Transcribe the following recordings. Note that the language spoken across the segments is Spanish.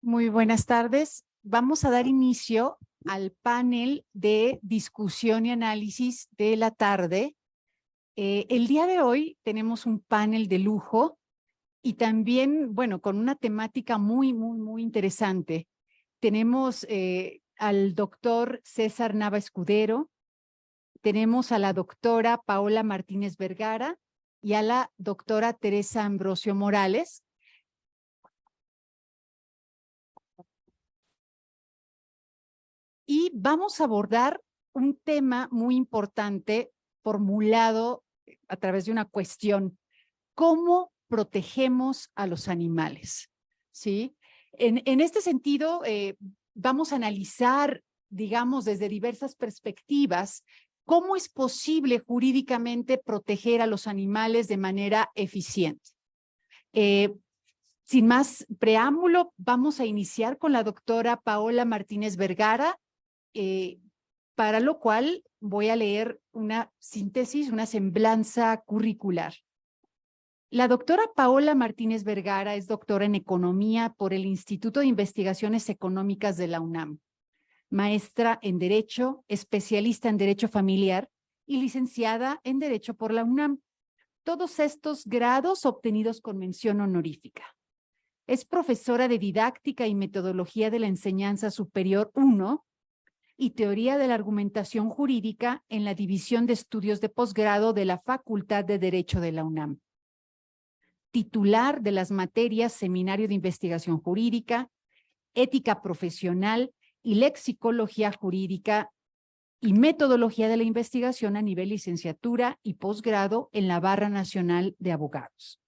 Muy buenas tardes. Vamos a dar inicio al panel de discusión y análisis de la tarde. El día de hoy tenemos un panel de lujo y también, bueno, con una temática muy interesante. Tenemos al doctor César Nava Escudero, tenemos a la doctora Paola Martínez Vergara y a la doctora Teresa Ambrosio Morales. Y vamos a abordar un tema muy importante formulado a través de una cuestión: ¿cómo protegemos a los animales? ¿Sí? En este sentido, vamos a analizar, digamos, desde diversas perspectivas, cómo es posible jurídicamente proteger a los animales de manera eficiente. Sin más preámbulo, vamos a iniciar con la doctora Paola Martínez Vergara, para lo cual voy a leer una síntesis, una semblanza curricular. La doctora Paola Martínez Vergara es doctora en Economía por el Instituto de Investigaciones Económicas de la UNAM, maestra en Derecho, especialista en Derecho Familiar y licenciada en Derecho por la UNAM. Todos estos grados obtenidos con mención honorífica. Es profesora de Didáctica y Metodología de la Enseñanza Superior 1 y Teoría de la Argumentación Jurídica en la División de Estudios de Posgrado de la Facultad de Derecho de la UNAM. Titular de las materias Seminario de Investigación Jurídica, Ética Profesional y Lexicología Jurídica y Metodología de la Investigación a nivel licenciatura y posgrado en la Barra Nacional de Abogados.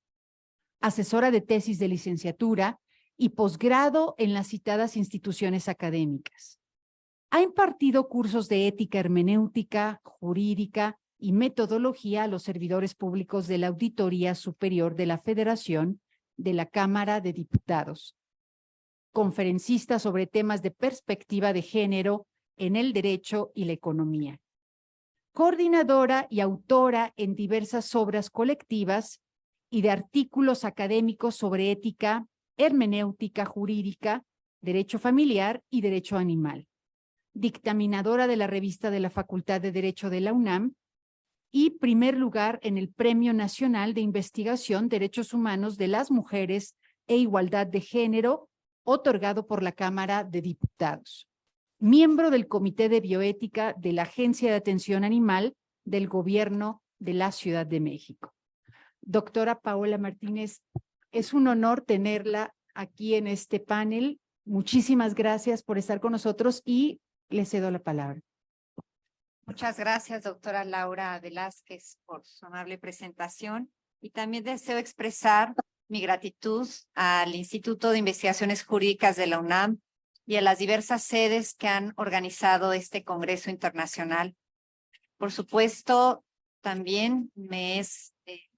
Asesora de tesis de licenciatura y posgrado en las citadas instituciones académicas. Ha impartido cursos de ética hermenéutica, jurídica y metodología a los servidores públicos de la Auditoría Superior de la Federación de la Cámara de Diputados. Conferencista sobre temas de perspectiva de género en el derecho y la economía. Coordinadora y autora en diversas obras colectivas y de artículos académicos sobre ética, hermenéutica jurídica, derecho familiar y derecho animal. Dictaminadora de la revista de la Facultad de Derecho de la UNAM y primer lugar en el Premio Nacional de Investigación Derechos Humanos de las Mujeres e Igualdad de Género, otorgado por la Cámara de Diputados. Miembro del Comité de Bioética de la Agencia de Atención Animal del Gobierno de la Ciudad de México. Doctora Paola Martínez, es un honor tenerla aquí en este panel. Muchísimas gracias por estar con nosotros y le cedo la palabra. Muchas gracias, doctora Laura Velázquez, por su amable presentación. Y también deseo expresar mi gratitud al Instituto de Investigaciones Jurídicas de la UNAM y a las diversas sedes que han organizado este Congreso Internacional. Por supuesto, también me es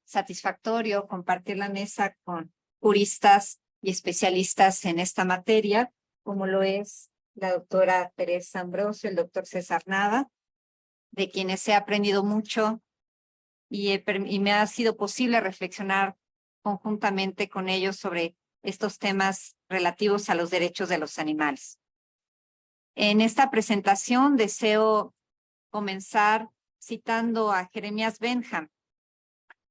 satisfactorio compartir la mesa con juristas y especialistas en esta materia, como lo es la doctora Teresa Ambrosio, el doctor César Nava, de quienes he aprendido mucho y me ha sido posible reflexionar conjuntamente con ellos sobre estos temas relativos a los derechos de los animales. En esta presentación deseo comenzar citando a Jeremías Bentham.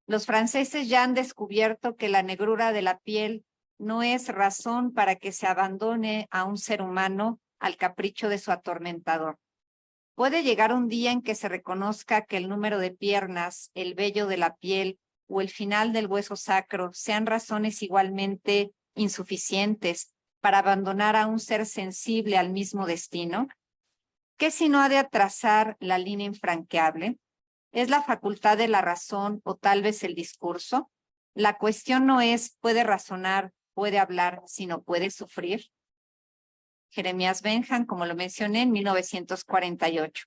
Los franceses ya han descubierto que la negrura de la piel no es razón para que se abandone a un ser humano al capricho de su atormentador. Puede llegar un día en que se reconozca que el número de piernas, el vello de la piel o el final del hueso sacro sean razones igualmente insuficientes para abandonar a un ser sensible al mismo destino. ¿Qué si no ha de atrasar la línea infranqueable? ¿Es la facultad de la razón o tal vez el discurso? La cuestión no es puede razonar, puede hablar, sino puede sufrir. Jeremías Bentham, como lo mencioné, en 1948.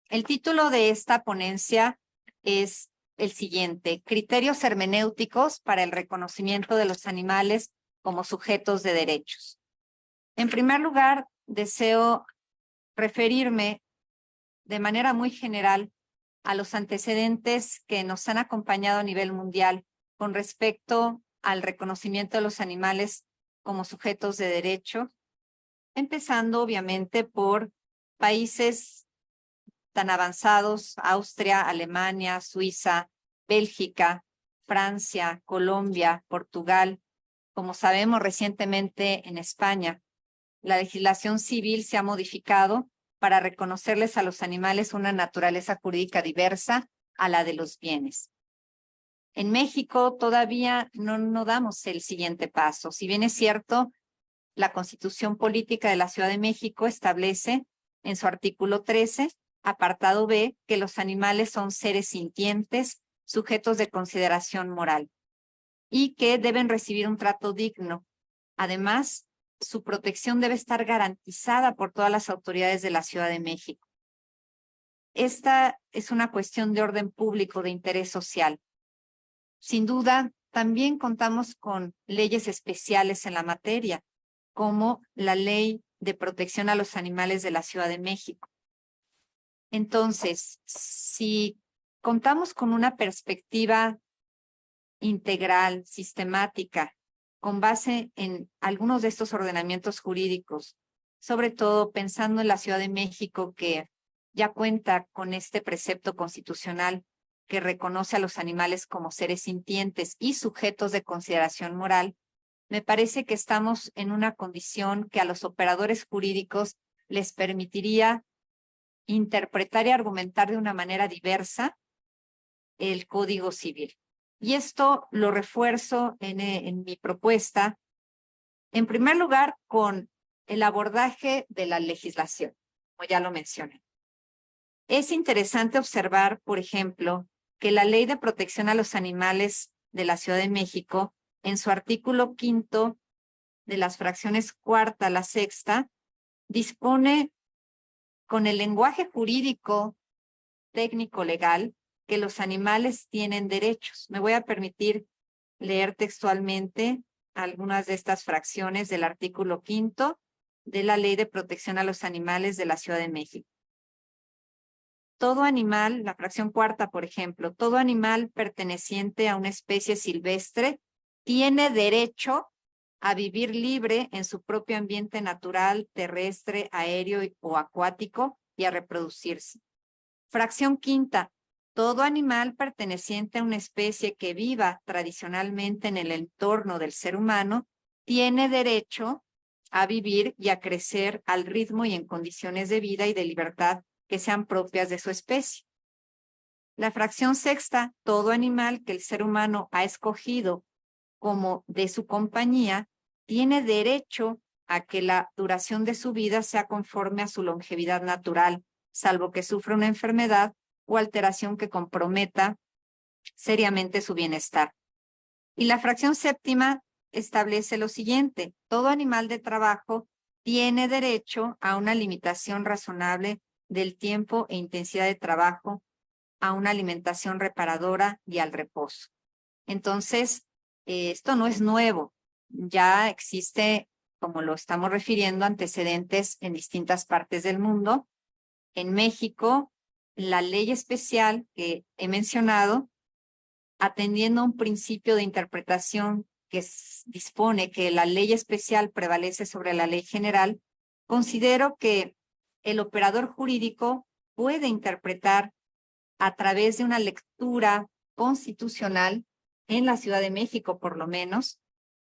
El título de esta ponencia es el siguiente: Criterios hermenéuticos para el reconocimiento de los animales como sujetos de derechos. En primer lugar, deseo referirme de manera muy general a los antecedentes que nos han acompañado a nivel mundial con respecto al reconocimiento de los animales como sujetos de derecho, empezando obviamente por países tan avanzados: Austria, Alemania, Suiza, Bélgica, Francia, Colombia, Portugal. Como sabemos, recientemente en España, la legislación civil se ha modificado para reconocerles a los animales una naturaleza jurídica diversa a la de los bienes. En México todavía no damos el siguiente paso. Si bien es cierto, la Constitución Política de la Ciudad de México establece en su artículo 13, apartado B, que los animales son seres sintientes, sujetos de consideración moral, y que deben recibir un trato digno. Además, su protección debe estar garantizada por todas las autoridades de la Ciudad de México. Esta es una cuestión de orden público de interés social. Sin duda, también contamos con leyes especiales en la materia, como la Ley de Protección a los Animales de la Ciudad de México. Entonces, si contamos con una perspectiva integral, sistemática, con base en algunos de estos ordenamientos jurídicos, sobre todo pensando en la Ciudad de México, que ya cuenta con este precepto constitucional que reconoce a los animales como seres sintientes y sujetos de consideración moral, me parece que estamos en una condición que a los operadores jurídicos les permitiría interpretar y argumentar de una manera diversa el Código Civil. Y esto lo refuerzo en mi propuesta, en primer lugar, con el abordaje de la legislación, como ya lo mencioné. Es interesante observar, por ejemplo, que la Ley de Protección a los Animales de la Ciudad de México, en su artículo 5 de las fracciones cuarta a la sexta, dispone con el lenguaje jurídico técnico legal que los animales tienen derechos. Me voy a permitir leer textualmente algunas de estas fracciones del artículo 5 de la Ley de Protección a los Animales de la Ciudad de México. Todo animal, la fracción cuarta, por ejemplo, todo animal perteneciente a una especie silvestre tiene derecho a vivir libre en su propio ambiente natural, terrestre, aéreo o acuático y a reproducirse. Fracción quinta, todo animal perteneciente a una especie que viva tradicionalmente en el entorno del ser humano tiene derecho a vivir y a crecer al ritmo y en condiciones de vida y de libertad que sean propias de su especie. La fracción sexta, todo animal que el ser humano ha escogido como de su compañía tiene derecho a que la duración de su vida sea conforme a su longevidad natural, salvo que sufra una enfermedad o alteración que comprometa seriamente su bienestar. Y la fracción séptima establece lo siguiente: todo animal de trabajo tiene derecho a una limitación razonable del tiempo e intensidad de trabajo, a una alimentación reparadora y al reposo. Entonces, esto no es nuevo, ya existe, como lo estamos refiriendo, antecedentes en distintas partes del mundo. En México, la ley especial que he mencionado, atendiendo a un principio de interpretación que dispone que la ley especial prevalece sobre la ley general, considero que el operador jurídico puede interpretar a través de una lectura constitucional, en la Ciudad de México por lo menos,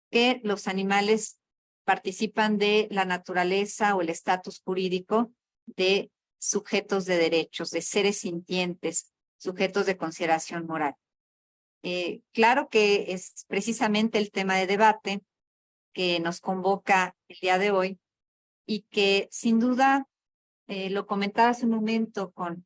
que los animales participan de la naturaleza o el estatus jurídico de sujetos de derechos, de seres sintientes, sujetos de consideración moral. Claro que es precisamente el tema de debate que nos convoca el día de hoy y que sin duda, lo comentaba hace un momento con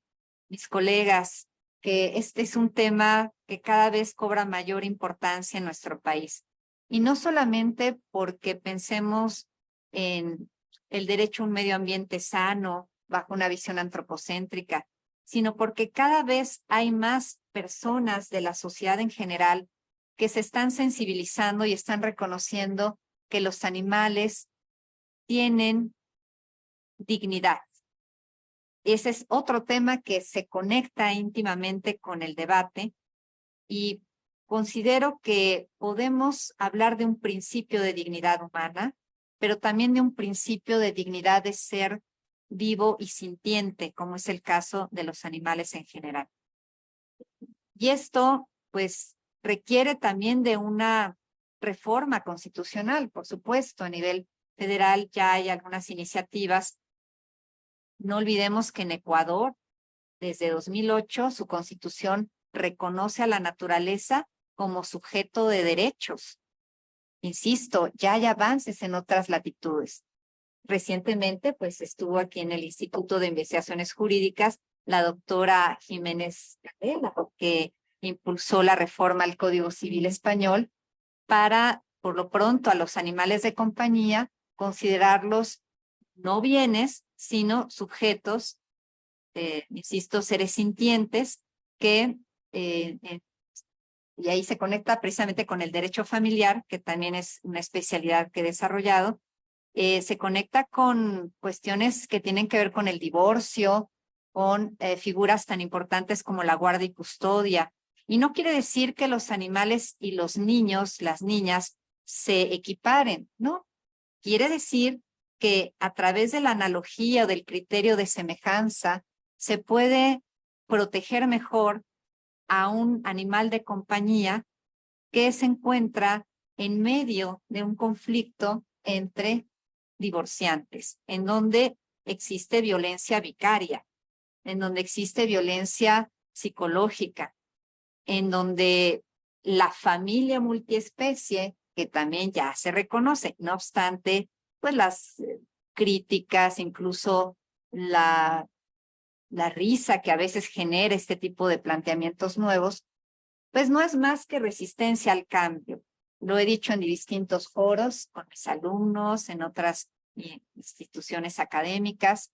mis colegas, que este es un tema que cada vez cobra mayor importancia en nuestro país. Y no solamente porque pensemos en el derecho a un medio ambiente sano, bajo una visión antropocéntrica, sino porque cada vez hay más personas de la sociedad en general que se están sensibilizando y están reconociendo que los animales tienen dignidad. Ese es otro tema que se conecta íntimamente con el debate y considero que podemos hablar de un principio de dignidad humana, pero también de un principio de dignidad de ser vivo y sintiente, como es el caso de los animales en general. Y esto, pues, requiere también de una reforma constitucional, por supuesto. A nivel federal ya hay algunas iniciativas. No olvidemos que en Ecuador, desde 2008, su constitución reconoce a la naturaleza como sujeto de derechos. Insisto, ya hay avances en otras latitudes. Recientemente, pues, estuvo aquí en el Instituto de Investigaciones Jurídicas la doctora Jiménez Candela, que impulsó la reforma al Código Civil Español para, por lo pronto, a los animales de compañía, considerarlos no bienes, sino sujetos, insisto, seres sintientes que, y ahí se conecta precisamente con el derecho familiar, que también es una especialidad que he desarrollado, se conecta con cuestiones que tienen que ver con el divorcio, con figuras tan importantes como la guardia y custodia. Y no quiere decir que los animales y los niños, las niñas, se equiparen, ¿no? Quiere decir que a través de la analogía o del criterio de semejanza se puede proteger mejor a un animal de compañía que se encuentra en medio de un conflicto entre divorciantes, en donde existe violencia vicaria, en donde existe violencia psicológica, en donde la familia multiespecie, que también ya se reconoce, no obstante, pues las críticas, incluso la risa que a veces genera este tipo de planteamientos nuevos, pues no es más que resistencia al cambio. Lo he dicho en distintos foros, con mis alumnos, en otras instituciones académicas.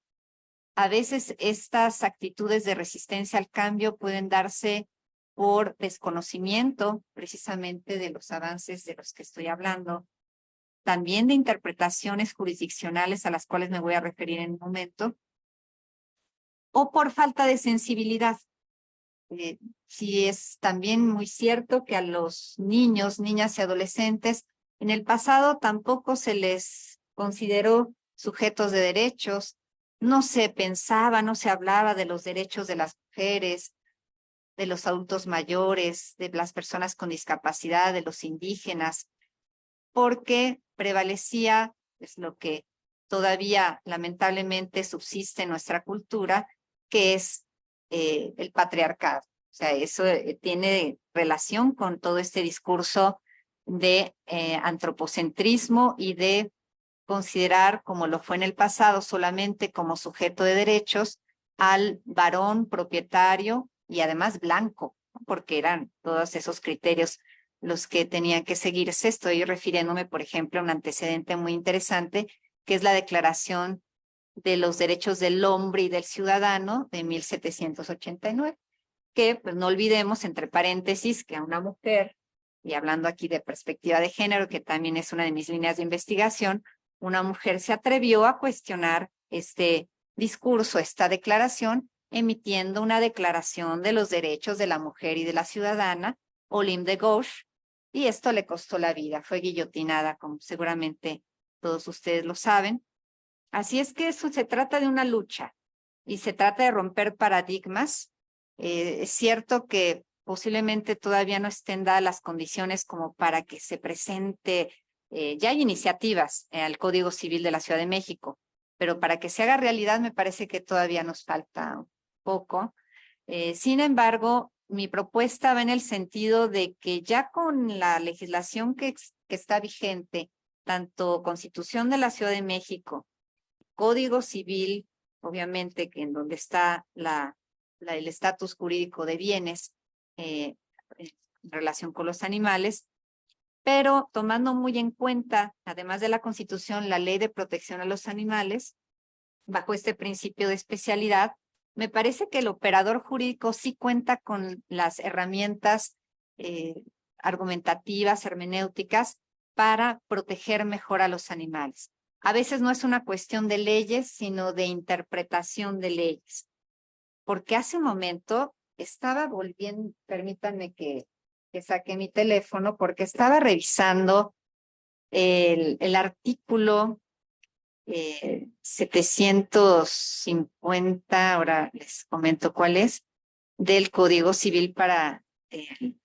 A veces estas actitudes de resistencia al cambio pueden darse por desconocimiento precisamente de los avances de los que estoy hablando, también de interpretaciones jurisdiccionales a las cuales me voy a referir en un momento, o por falta de sensibilidad. Sí, es también muy cierto que a los niños, niñas y adolescentes en el pasado tampoco se les consideró sujetos de derechos, no se pensaba, no se hablaba de los derechos de las mujeres, de los adultos mayores, de las personas con discapacidad, de los indígenas, porque prevalecía, es lo que todavía lamentablemente subsiste en nuestra cultura, que es el patriarcado. O sea, eso tiene relación con todo este discurso de antropocentrismo y de considerar, como lo fue en el pasado, solamente como sujeto de derechos al varón propietario y además blanco, porque eran todos esos criterios los que tenían que seguirse. Estoy refiriéndome, por ejemplo, a un antecedente muy interesante, que es la Declaración de los Derechos del Hombre y del Ciudadano de 1789, que pues no olvidemos, entre paréntesis, que a una mujer, y hablando aquí de perspectiva de género, que también es una de mis líneas de investigación, una mujer se atrevió a cuestionar este discurso, esta declaración, emitiendo una declaración de los derechos de la mujer y de la ciudadana, Olympe de Gouges, y esto le costó la vida, fue guillotinada, como seguramente todos ustedes lo saben. Así es que eso se trata de una lucha y se trata de romper paradigmas. Es cierto que posiblemente todavía no estén dadas las condiciones como para que se presente, ya hay iniciativas al Código Civil de la Ciudad de México, pero para que se haga realidad me parece que todavía nos falta un poco. Sin embargo, mi propuesta va en el sentido de que ya con la legislación que está vigente, tanto Constitución de la Ciudad de México, Código Civil, obviamente que en donde está el estatus jurídico de bienes en relación con los animales, pero tomando muy en cuenta, además de la Constitución, la Ley de Protección a los Animales, bajo este principio de especialidad, me parece que el operador jurídico sí cuenta con las herramientas argumentativas, hermenéuticas, para proteger mejor a los animales. A veces no es una cuestión de leyes, sino de interpretación de leyes. Porque hace un momento estaba volviendo, permítanme que saque mi teléfono, porque estaba revisando el artículo 750, ahora les comento cuál es, del Código Civil para el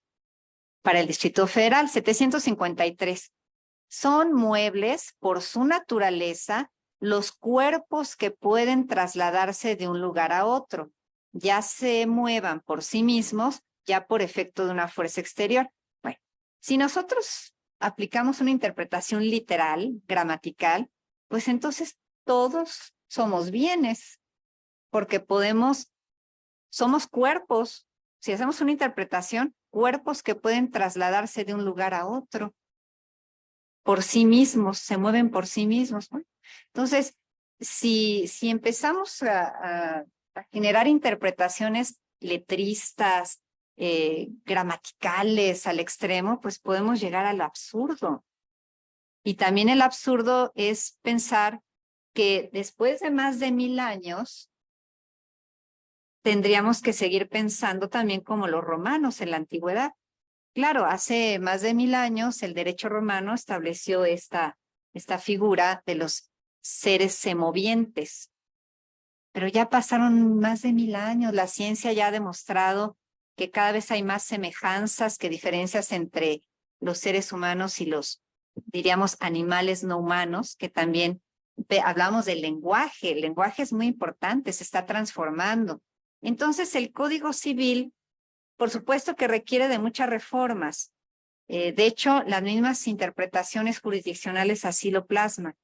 Distrito Federal, 753. Son muebles por su naturaleza los cuerpos que pueden trasladarse de un lugar a otro, ya se muevan por sí mismos, ya por efecto de una fuerza exterior. Bueno, si nosotros aplicamos una interpretación literal, gramatical, pues entonces todos somos bienes, porque somos cuerpos. Si hacemos una interpretación, cuerpos que pueden trasladarse de un lugar a otro por sí mismos, se mueven por sí mismos, ¿no? Entonces, si empezamos a generar interpretaciones letristas, gramaticales al extremo, pues podemos llegar al absurdo. Y también el absurdo es pensar que después de más de 1000 años, tendríamos que seguir pensando también como los romanos en la antigüedad. Claro, hace más de 1000 años el derecho romano estableció esta figura de los seres semovientes. Pero ya pasaron más de 1000 años, la ciencia ya ha demostrado que cada vez hay más semejanzas que diferencias entre los seres humanos y los, diríamos, animales no humanos, que también hablamos del lenguaje. El lenguaje es muy importante, se está transformando. Entonces, el Código Civil, por supuesto que requiere de muchas reformas. De hecho, las mismas interpretaciones jurisdiccionales así lo plasman.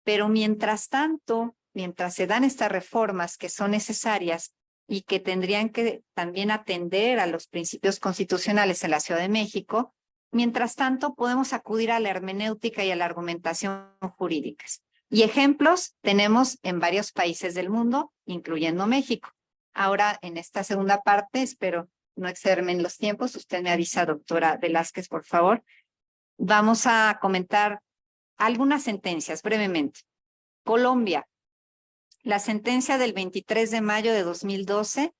Pero mientras tanto, mientras se dan estas reformas que son necesarias y que tendrían que también atender a los principios constitucionales en la Ciudad de México, mientras tanto podemos acudir a la hermenéutica y a la argumentación jurídicas. Y ejemplos tenemos en varios países del mundo, incluyendo México. Ahora, en esta segunda parte, espero no excederme en los tiempos, usted me avisa, doctora Velázquez, por favor. Vamos a comentar algunas sentencias brevemente. Colombia, la sentencia del 23 de mayo de 2012,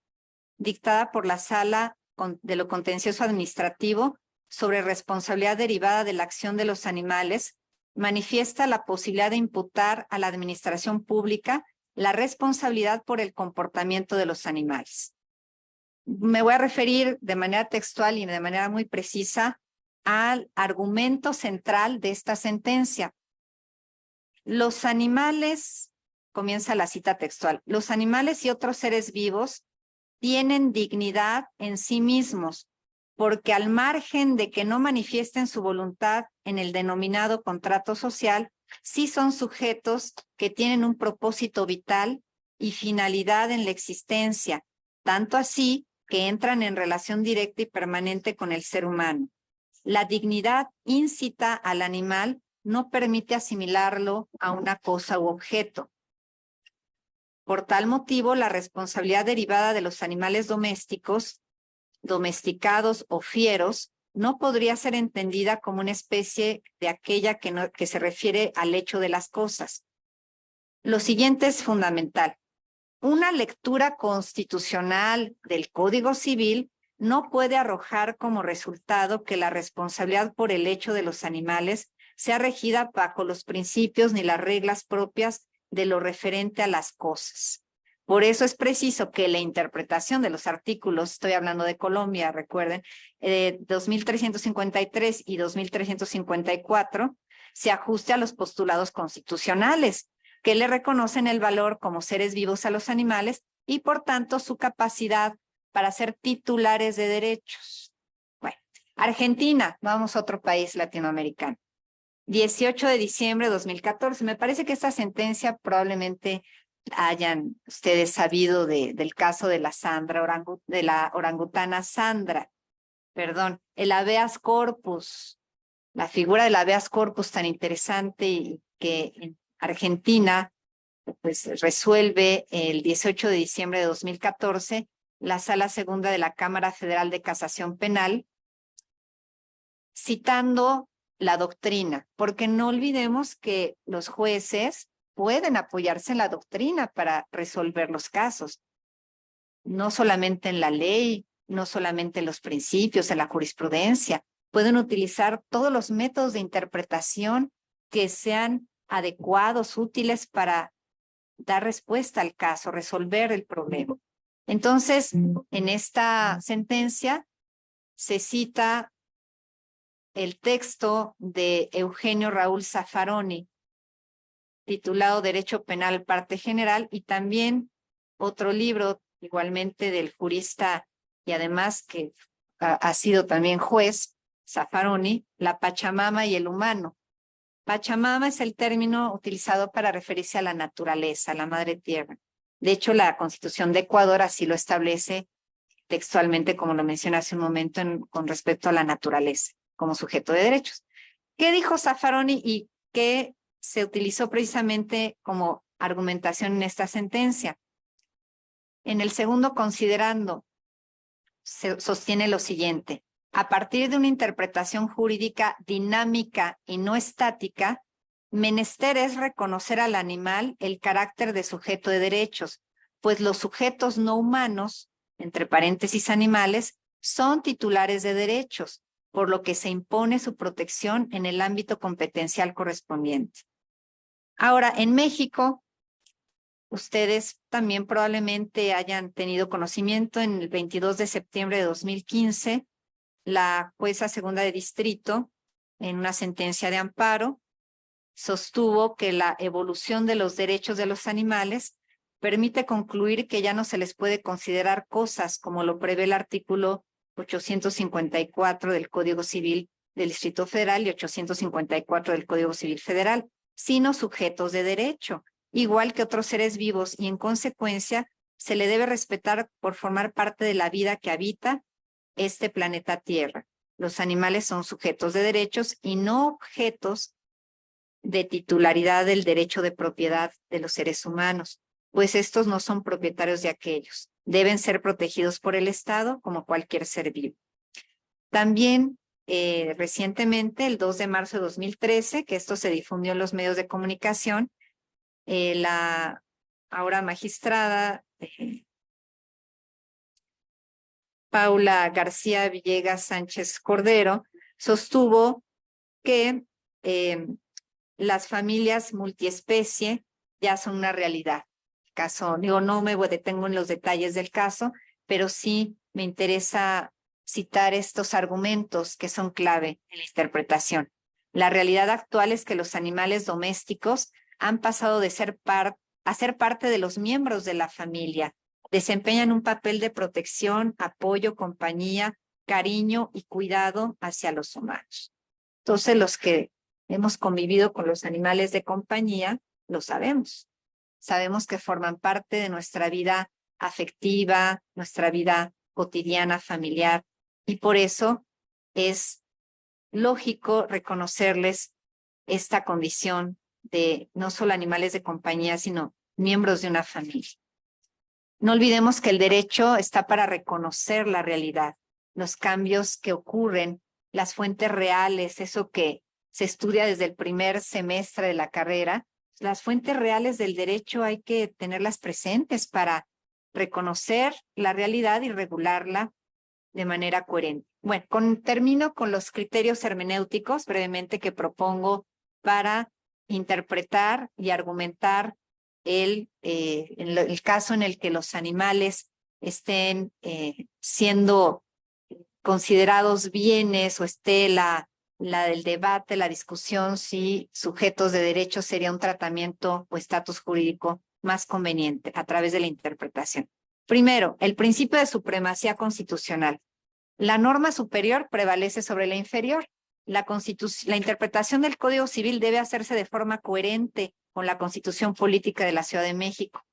dictada por la Sala de lo Contencioso Administrativo sobre responsabilidad derivada de la acción de los animales, manifiesta la posibilidad de imputar a la administración pública la responsabilidad por el comportamiento de los animales. Me voy a referir de manera textual y de manera muy precisa al argumento central de esta sentencia. Los animales, comienza la cita textual, los animales y otros seres vivos tienen dignidad en sí mismos, porque al margen de que no manifiesten su voluntad en el denominado contrato social, sí son sujetos que tienen un propósito vital y finalidad en la existencia, tanto así que entran en relación directa y permanente con el ser humano. La dignidad incita al animal, no permite asimilarlo a una cosa u objeto. Por tal motivo, la responsabilidad derivada de los animales domésticos, domesticados o fieros, no podría ser entendida como una especie de aquella que se refiere al hecho de las cosas. Lo siguiente es fundamental. Una lectura constitucional del Código Civil no puede arrojar como resultado que la responsabilidad por el hecho de los animales sea regida bajo los principios ni las reglas propias de lo referente a las cosas. Por eso es preciso que la interpretación de los artículos, estoy hablando de Colombia, recuerden, 2353 y 2354, se ajuste a los postulados constitucionales, que le reconocen el valor como seres vivos a los animales y por tanto su capacidad para ser titulares de derechos. Bueno, Argentina, vamos a otro país latinoamericano. 18 de diciembre de 2014. Me parece que esta sentencia probablemente hayan ustedes sabido del caso de la Sandra, de la orangutana Sandra, perdón, el habeas corpus, la figura del habeas corpus tan interesante y que en Argentina pues resuelve el 18 de diciembre de 2014 la Sala Segunda de la Cámara Federal de Casación Penal, citando la doctrina, porque no olvidemos que los jueces pueden apoyarse en la doctrina para resolver los casos, no solamente en la ley, no solamente en los principios, en la jurisprudencia, pueden utilizar todos los métodos de interpretación que sean adecuados, útiles para dar respuesta al caso, resolver el problema. Entonces, en esta sentencia se cita el texto de Eugenio Raúl Zaffaroni, titulado Derecho Penal, parte general, y también otro libro, igualmente del jurista y además que ha sido también juez, Zaffaroni, La Pachamama y el humano. Pachamama es el término utilizado para referirse a la naturaleza, a la madre tierra. De hecho, la Constitución de Ecuador así lo establece textualmente, como lo mencioné hace un momento, con respecto a la naturaleza como sujeto de derechos. ¿Qué dijo Zaffaroni y qué se utilizó precisamente como argumentación en esta sentencia? En el segundo considerando, se sostiene lo siguiente: a partir de una interpretación jurídica dinámica y no estática, menester es reconocer al animal el carácter de sujeto de derechos, pues los sujetos no humanos, entre paréntesis animales, son titulares de derechos, por lo que se impone su protección en el ámbito competencial correspondiente. Ahora, en México, ustedes también probablemente hayan tenido conocimiento, en el 22 de septiembre de 2015, la jueza segunda de distrito, en una sentencia de amparo, sostuvo que la evolución de los derechos de los animales permite concluir que ya no se les puede considerar cosas como lo prevé el artículo 854 del Código Civil del Distrito Federal y 854 del Código Civil Federal, sino sujetos de derecho, igual que otros seres vivos, y en consecuencia se le debe respetar por formar parte de la vida que habita este planeta Tierra. Los animales son sujetos de derechos y no objetos de titularidad del derecho de propiedad de los seres humanos, pues estos no son propietarios de aquellos. Deben ser protegidos por el Estado como cualquier ser vivo. También recientemente, el 2 de marzo de 2013, que esto se difundió en los medios de comunicación, la ahora magistrada Paula García Villegas Sánchez Cordero sostuvo que las familias multiespecie ya son una realidad. Caso, digo, no me detengo en los detalles del caso, pero sí me interesa citar estos argumentos que son clave en la interpretación. La realidad actual es que los animales domésticos han pasado de ser a ser parte de los miembros de la familia. Desempeñan un papel de protección, apoyo, compañía, cariño y cuidado hacia los humanos. Entonces, los que hemos convivido con los animales de compañía, lo sabemos. Sabemos que forman parte de nuestra vida afectiva, nuestra vida cotidiana, familiar, y por eso es lógico reconocerles esta condición de no solo animales de compañía, sino miembros de una familia. No olvidemos que el derecho está para reconocer la realidad, los cambios que ocurren, las fuentes reales, eso que se estudia desde el primer semestre de la carrera. Las fuentes reales del derecho hay que tenerlas presentes para reconocer la realidad y regularla de manera coherente. Bueno, termino con los criterios hermenéuticos brevemente que propongo para interpretar y argumentar el caso en el que los animales estén siendo considerados bienes o esté la la del debate, la discusión, si sujetos de derechos sería un tratamiento o estatus jurídico más conveniente a través de la interpretación. Primero, el principio de supremacía constitucional. La norma superior prevalece sobre la inferior. La interpretación del Código Civil debe hacerse de forma coherente con la Constitución Política de la Ciudad de México.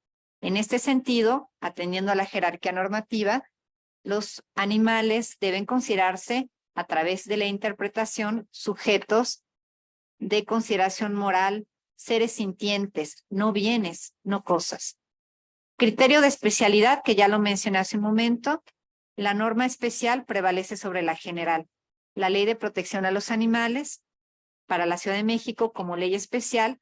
En este sentido, atendiendo a la jerarquía normativa, los animales deben considerarse a través de la interpretación sujetos de consideración moral, seres sintientes, no bienes, no cosas. Criterio de especialidad, que ya lo mencioné hace un momento, la norma especial prevalece sobre la general. La Ley de Protección a los Animales, para la Ciudad de México como ley especial,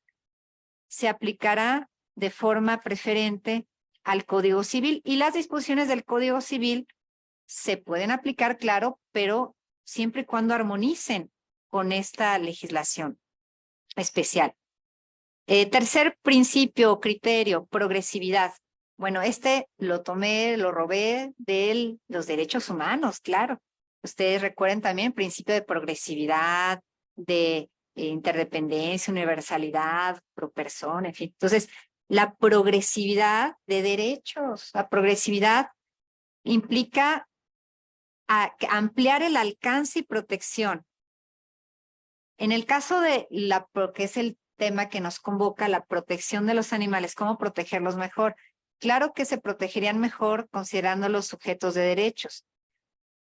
se aplicará de forma preferente al Código Civil, y las disposiciones del Código Civil se pueden aplicar, claro, pero siempre y cuando armonicen con esta legislación especial. Tercer principio o criterio, progresividad. Bueno, este lo robé de los derechos humanos, claro. Ustedes recuerden también principio de progresividad, de interdependencia, universalidad, pro persona, en fin. Entonces, la progresividad de derechos, la progresividad implica ampliar el alcance y protección. En el caso de que es el tema que nos convoca, la protección de los animales, ¿cómo protegerlos mejor? Claro que se protegerían mejor considerando los sujetos de derechos,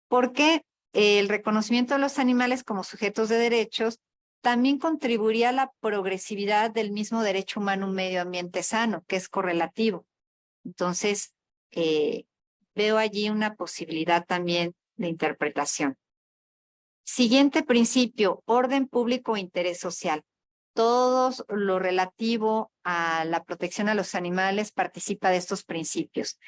porque el reconocimiento de los animales como sujetos de derechos también contribuiría a la progresividad del mismo derecho humano a un medio ambiente sano, que es correlativo. Entonces, veo allí una posibilidad también de interpretación. Siguiente principio, orden público e interés social. Todo lo relativo a la protección a los animales participa de estos principios,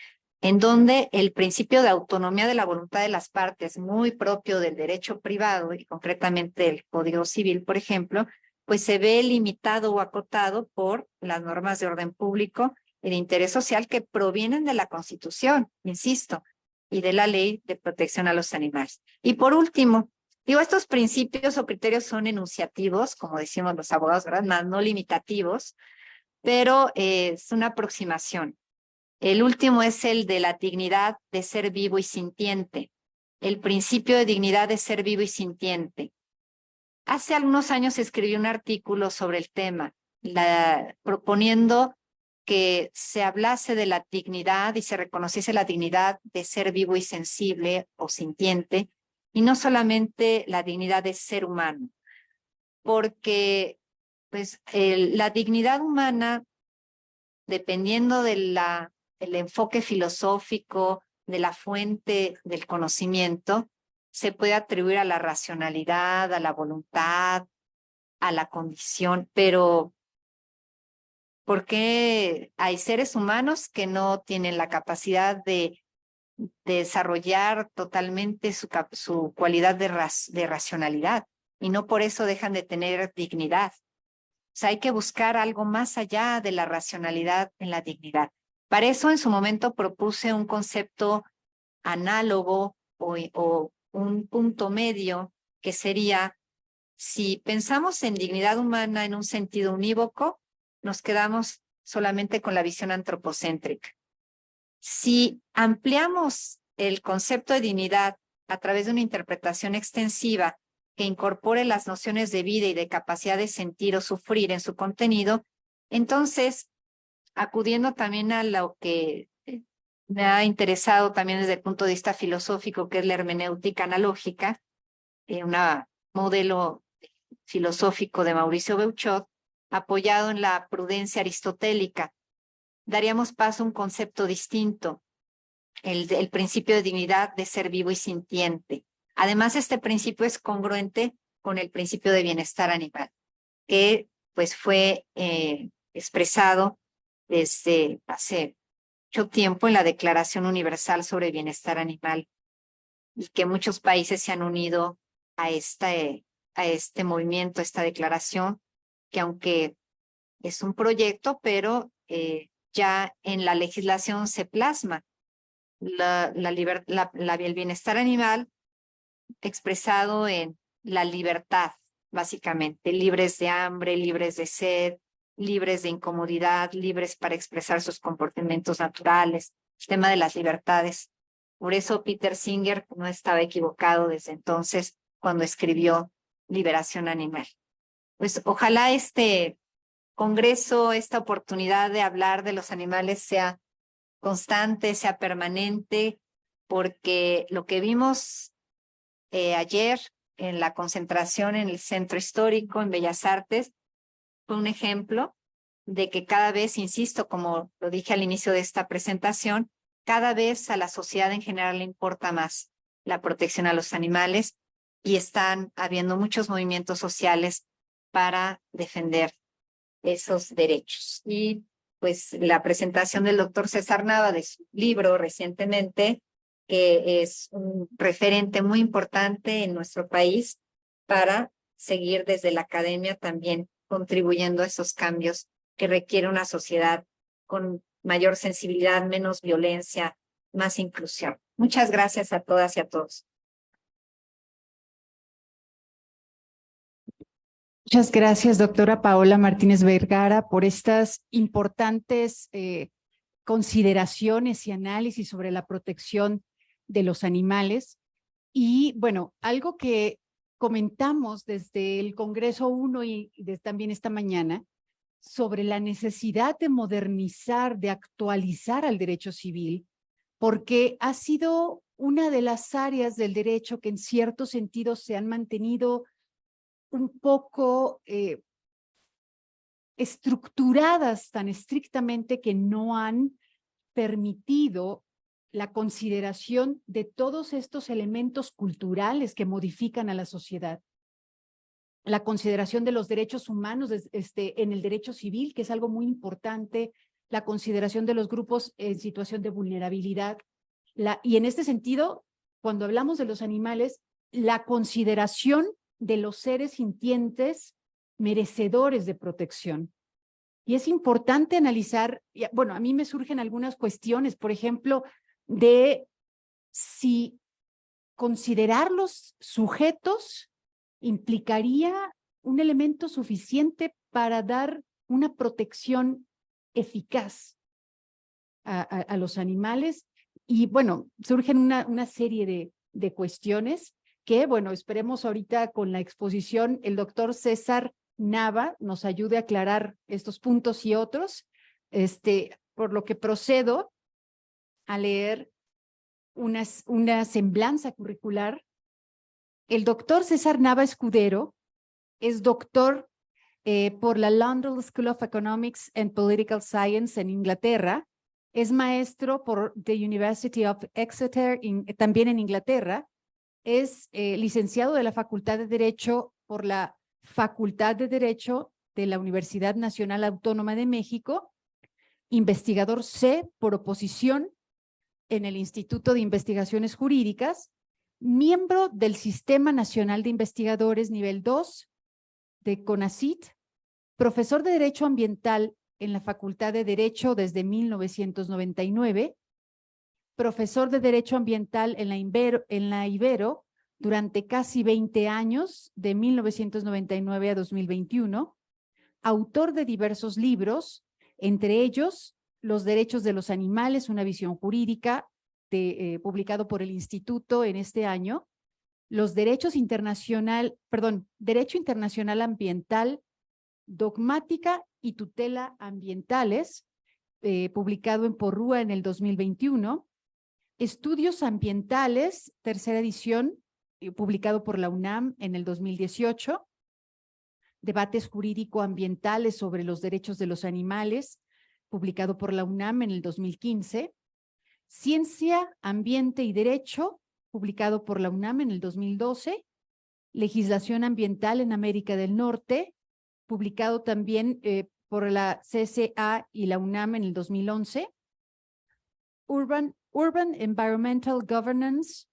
en donde el principio de autonomía de la voluntad de las partes, muy propio del derecho privado y concretamente del Código Civil, por ejemplo, pues se ve limitado o acotado por las normas de orden público y de interés social que provienen de la Constitución, insisto, y de la Ley de Protección a los Animales. Y por último, estos principios o criterios son enunciativos, como decimos los abogados, ¿verdad? Más no limitativos, pero es una aproximación. El último es el de la dignidad de ser vivo y sintiente. El principio de dignidad de ser vivo y sintiente. Hace algunos años escribí un artículo sobre el tema, proponiendo que se hablase de la dignidad y se reconociese la dignidad de ser vivo y sensible o sintiente, y no solamente la dignidad de ser humano, porque pues, la dignidad humana, dependiendo del enfoque filosófico, de la fuente del conocimiento, se puede atribuir a la racionalidad, a la voluntad, a la condición, pero ¿por qué hay seres humanos que no tienen la capacidad de desarrollar totalmente su cualidad de racionalidad y no por eso dejan de tener dignidad? O sea, hay que buscar algo más allá de la racionalidad en la dignidad. Para eso en su momento propuse un concepto análogo o un punto medio que sería, si pensamos en dignidad humana en un sentido unívoco, nos quedamos solamente con la visión antropocéntrica. Si ampliamos el concepto de dignidad a través de una interpretación extensiva que incorpore las nociones de vida y de capacidad de sentir o sufrir en su contenido, entonces, acudiendo también a lo que me ha interesado también desde el punto de vista filosófico, que es la hermenéutica analógica, un modelo filosófico de Mauricio Beuchot, apoyado en la prudencia aristotélica, daríamos paso a un concepto distinto, el principio de dignidad de ser vivo y sintiente. Además, este principio es congruente con el principio de bienestar animal, que pues fue expresado desde hace mucho tiempo en la Declaración Universal sobre Bienestar Animal, y que muchos países se han unido a este movimiento, a esta declaración, que aunque es un proyecto, pero ya en la legislación se plasma el bienestar animal expresado en la libertad, básicamente, libres de hambre, libres de sed, libres de incomodidad, libres para expresar sus comportamientos naturales, el tema de las libertades. Por eso Peter Singer no estaba equivocado desde entonces cuando escribió Liberación Animal. Pues ojalá este congreso, esta oportunidad de hablar de los animales sea constante, sea permanente, porque lo que vimos ayer en la concentración en el Centro Histórico, en Bellas Artes, fue un ejemplo de que cada vez, insisto, como lo dije al inicio de esta presentación, cada vez a la sociedad en general le importa más la protección a los animales y están habiendo muchos movimientos sociales para defender esos derechos. Y pues la presentación del doctor César Nava de su libro recientemente, que es un referente muy importante en nuestro país para seguir desde la academia también contribuyendo a esos cambios que requiere una sociedad con mayor sensibilidad, menos violencia, más inclusión. Muchas gracias a todas y a todos. Muchas gracias, doctora Paola Martínez Vergara, por estas importantes consideraciones y análisis sobre la protección de los animales. Y bueno, algo que comentamos desde el Congreso 1 y también esta mañana, sobre la necesidad de modernizar, de actualizar al derecho civil, porque ha sido una de las áreas del derecho que en cierto sentido se han mantenido un poco estructuradas tan estrictamente que no han permitido la consideración de todos estos elementos culturales que modifican a la sociedad. La consideración de los derechos humanos en el derecho civil, que es algo muy importante, la consideración de los grupos en situación de vulnerabilidad. Y en este sentido, cuando hablamos de los animales, la consideración de los seres sintientes merecedores de protección. Y es importante analizar, bueno, a mí me surgen algunas cuestiones, por ejemplo, de si considerarlos sujetos implicaría un elemento suficiente para dar una protección eficaz a los animales. Y bueno, surgen una serie de cuestiones que, bueno, esperemos ahorita con la exposición, el doctor César Nava nos ayude a aclarar estos puntos y otros, por lo que procedo a leer una semblanza curricular. El doctor César Nava Escudero es doctor por la London School of Economics and Political Science en Inglaterra, es maestro por the University of Exeter, también en Inglaterra, es licenciado de la Facultad de Derecho por la Facultad de Derecho de la Universidad Nacional Autónoma de México, investigador C por oposición en el Instituto de Investigaciones Jurídicas, miembro del Sistema Nacional de Investigadores Nivel 2 de CONACYT, profesor de Derecho Ambiental en la Facultad de Derecho desde 1999, profesor de Derecho Ambiental en la Ibero durante casi 20 años, de 1999 a 2021, autor de diversos libros, entre ellos Los derechos de los animales, una visión jurídica, publicado por el Instituto en este año, Derecho Internacional Ambiental, Dogmática y Tutela Ambientales, publicado en Porrúa en el 2021, Estudios Ambientales, tercera edición, publicado por la UNAM en el 2018, Debates Jurídico-Ambientales sobre los Derechos de los Animales, publicado por la UNAM en el 2015, Ciencia, Ambiente y Derecho, publicado por la UNAM en el 2012, Legislación Ambiental en América del Norte, publicado también por la CCA y la UNAM en el 2011, Urban Environmental Governance,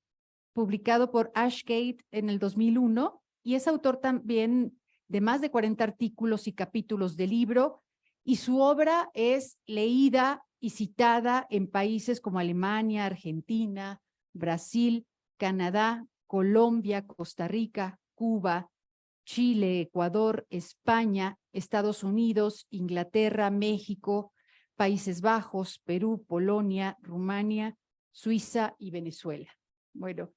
publicado por Ashgate en el 2001, y es autor también de más de 40 artículos y capítulos de libro, y su obra es leída y citada en países como Alemania, Argentina, Brasil, Canadá, Colombia, Costa Rica, Cuba, Chile, Ecuador, España, Estados Unidos, Inglaterra, México, Países Bajos, Perú, Polonia, Rumania, Suiza y Venezuela. Bueno,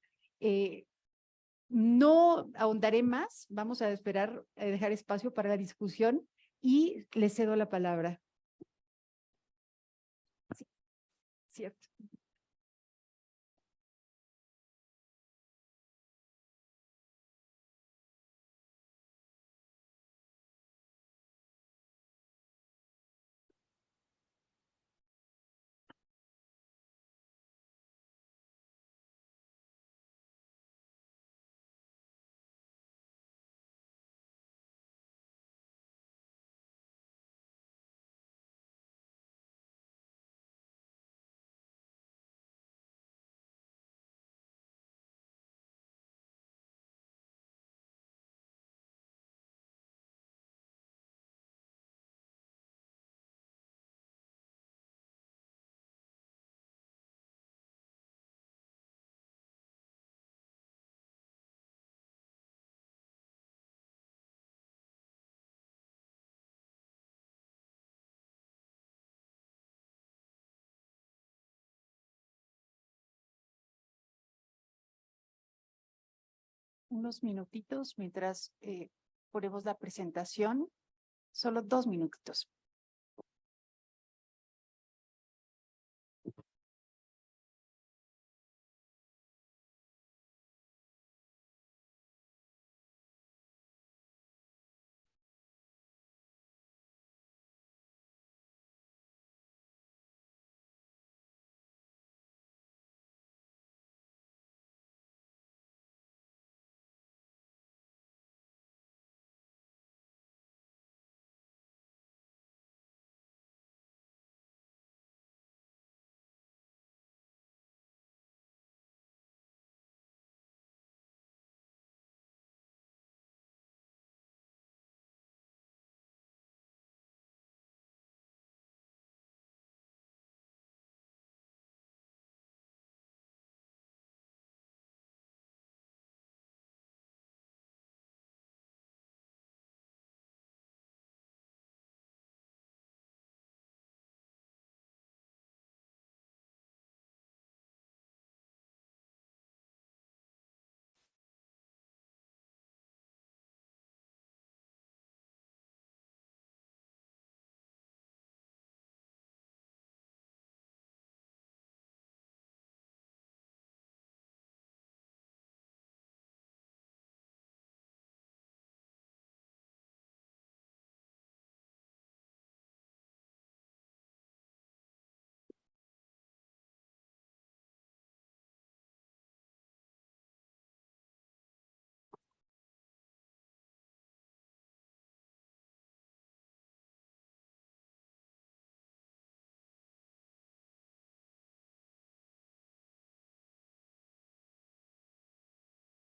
no ahondaré más, vamos a esperar, a dejar espacio para la discusión y le cedo la palabra. Sí, cierto. Unos minutitos mientras ponemos la presentación, solo 2 minutitos.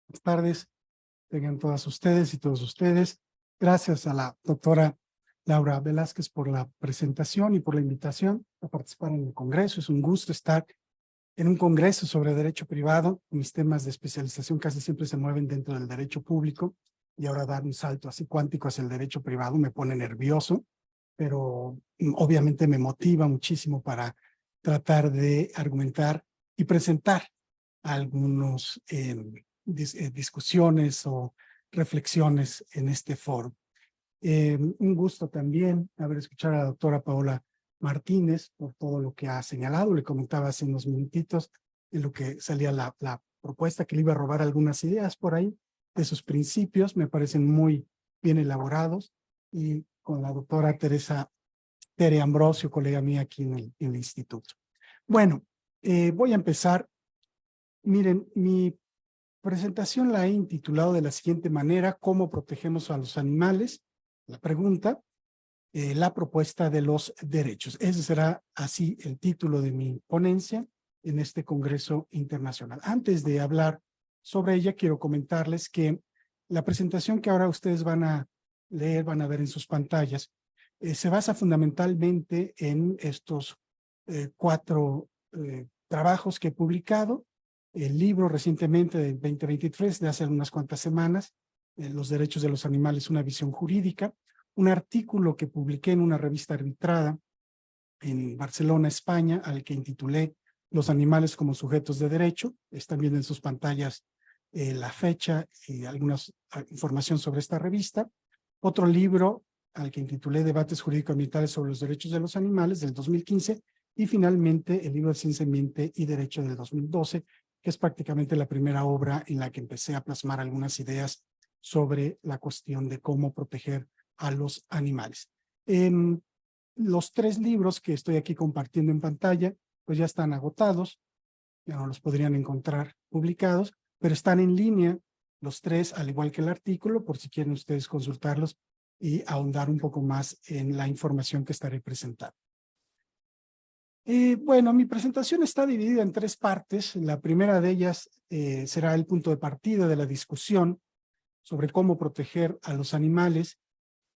Buenas tardes, tengan todas ustedes y todos ustedes. Gracias a la doctora Laura Velázquez por la presentación y por la invitación a participar en el Congreso. Es un gusto estar en un Congreso sobre derecho privado. Mis temas de especialización casi siempre se mueven dentro del derecho público y ahora dar un salto así cuántico hacia el derecho privado me pone nervioso, pero obviamente me motiva muchísimo para tratar de argumentar y presentar algunos discusiones o reflexiones en este foro. Un gusto también haber escuchado a la doctora Paola Martínez por todo lo que ha señalado. Le comentaba hace unos minutitos en lo que salía la propuesta, que le iba a robar algunas ideas por ahí de sus principios. Me parecen muy bien elaborados. Y con la doctora Tere Ambrosio, colega mía aquí en el instituto. Bueno, voy a empezar. Miren, mi presentación la he intitulado de la siguiente manera: ¿Cómo protegemos a los animales? La pregunta, la propuesta de los derechos. Ese será así el título de mi ponencia en este Congreso Internacional. Antes de hablar sobre ella, quiero comentarles que la presentación que ahora ustedes van a leer, van a ver en sus pantallas, se basa fundamentalmente en estos 4 trabajos que he publicado. El libro recientemente del 2023, de hace unas cuantas semanas, los derechos de los animales, una visión jurídica, un artículo que publiqué en una revista arbitrada en Barcelona, España, al que intitulé Los animales como sujetos de derecho. Están viendo en sus pantallas la fecha y algunas información sobre esta revista. Otro libro al que intitulé Debates jurídico-ambientales sobre los derechos de los animales del 2015 y finalmente el libro de Ciencia Ambiente y Derecho del 2012, que es prácticamente la primera obra en la que empecé a plasmar algunas ideas sobre la cuestión de cómo proteger a los animales. Los 3 libros que estoy aquí compartiendo en pantalla, pues ya están agotados, ya no los podrían encontrar publicados, pero están en línea los 3, al igual que el artículo, por si quieren ustedes consultarlos y ahondar un poco más en la información que estaré presentando. Bueno, mi presentación está dividida en 3 partes. La primera de ellas será el punto de partida de la discusión sobre cómo proteger a los animales,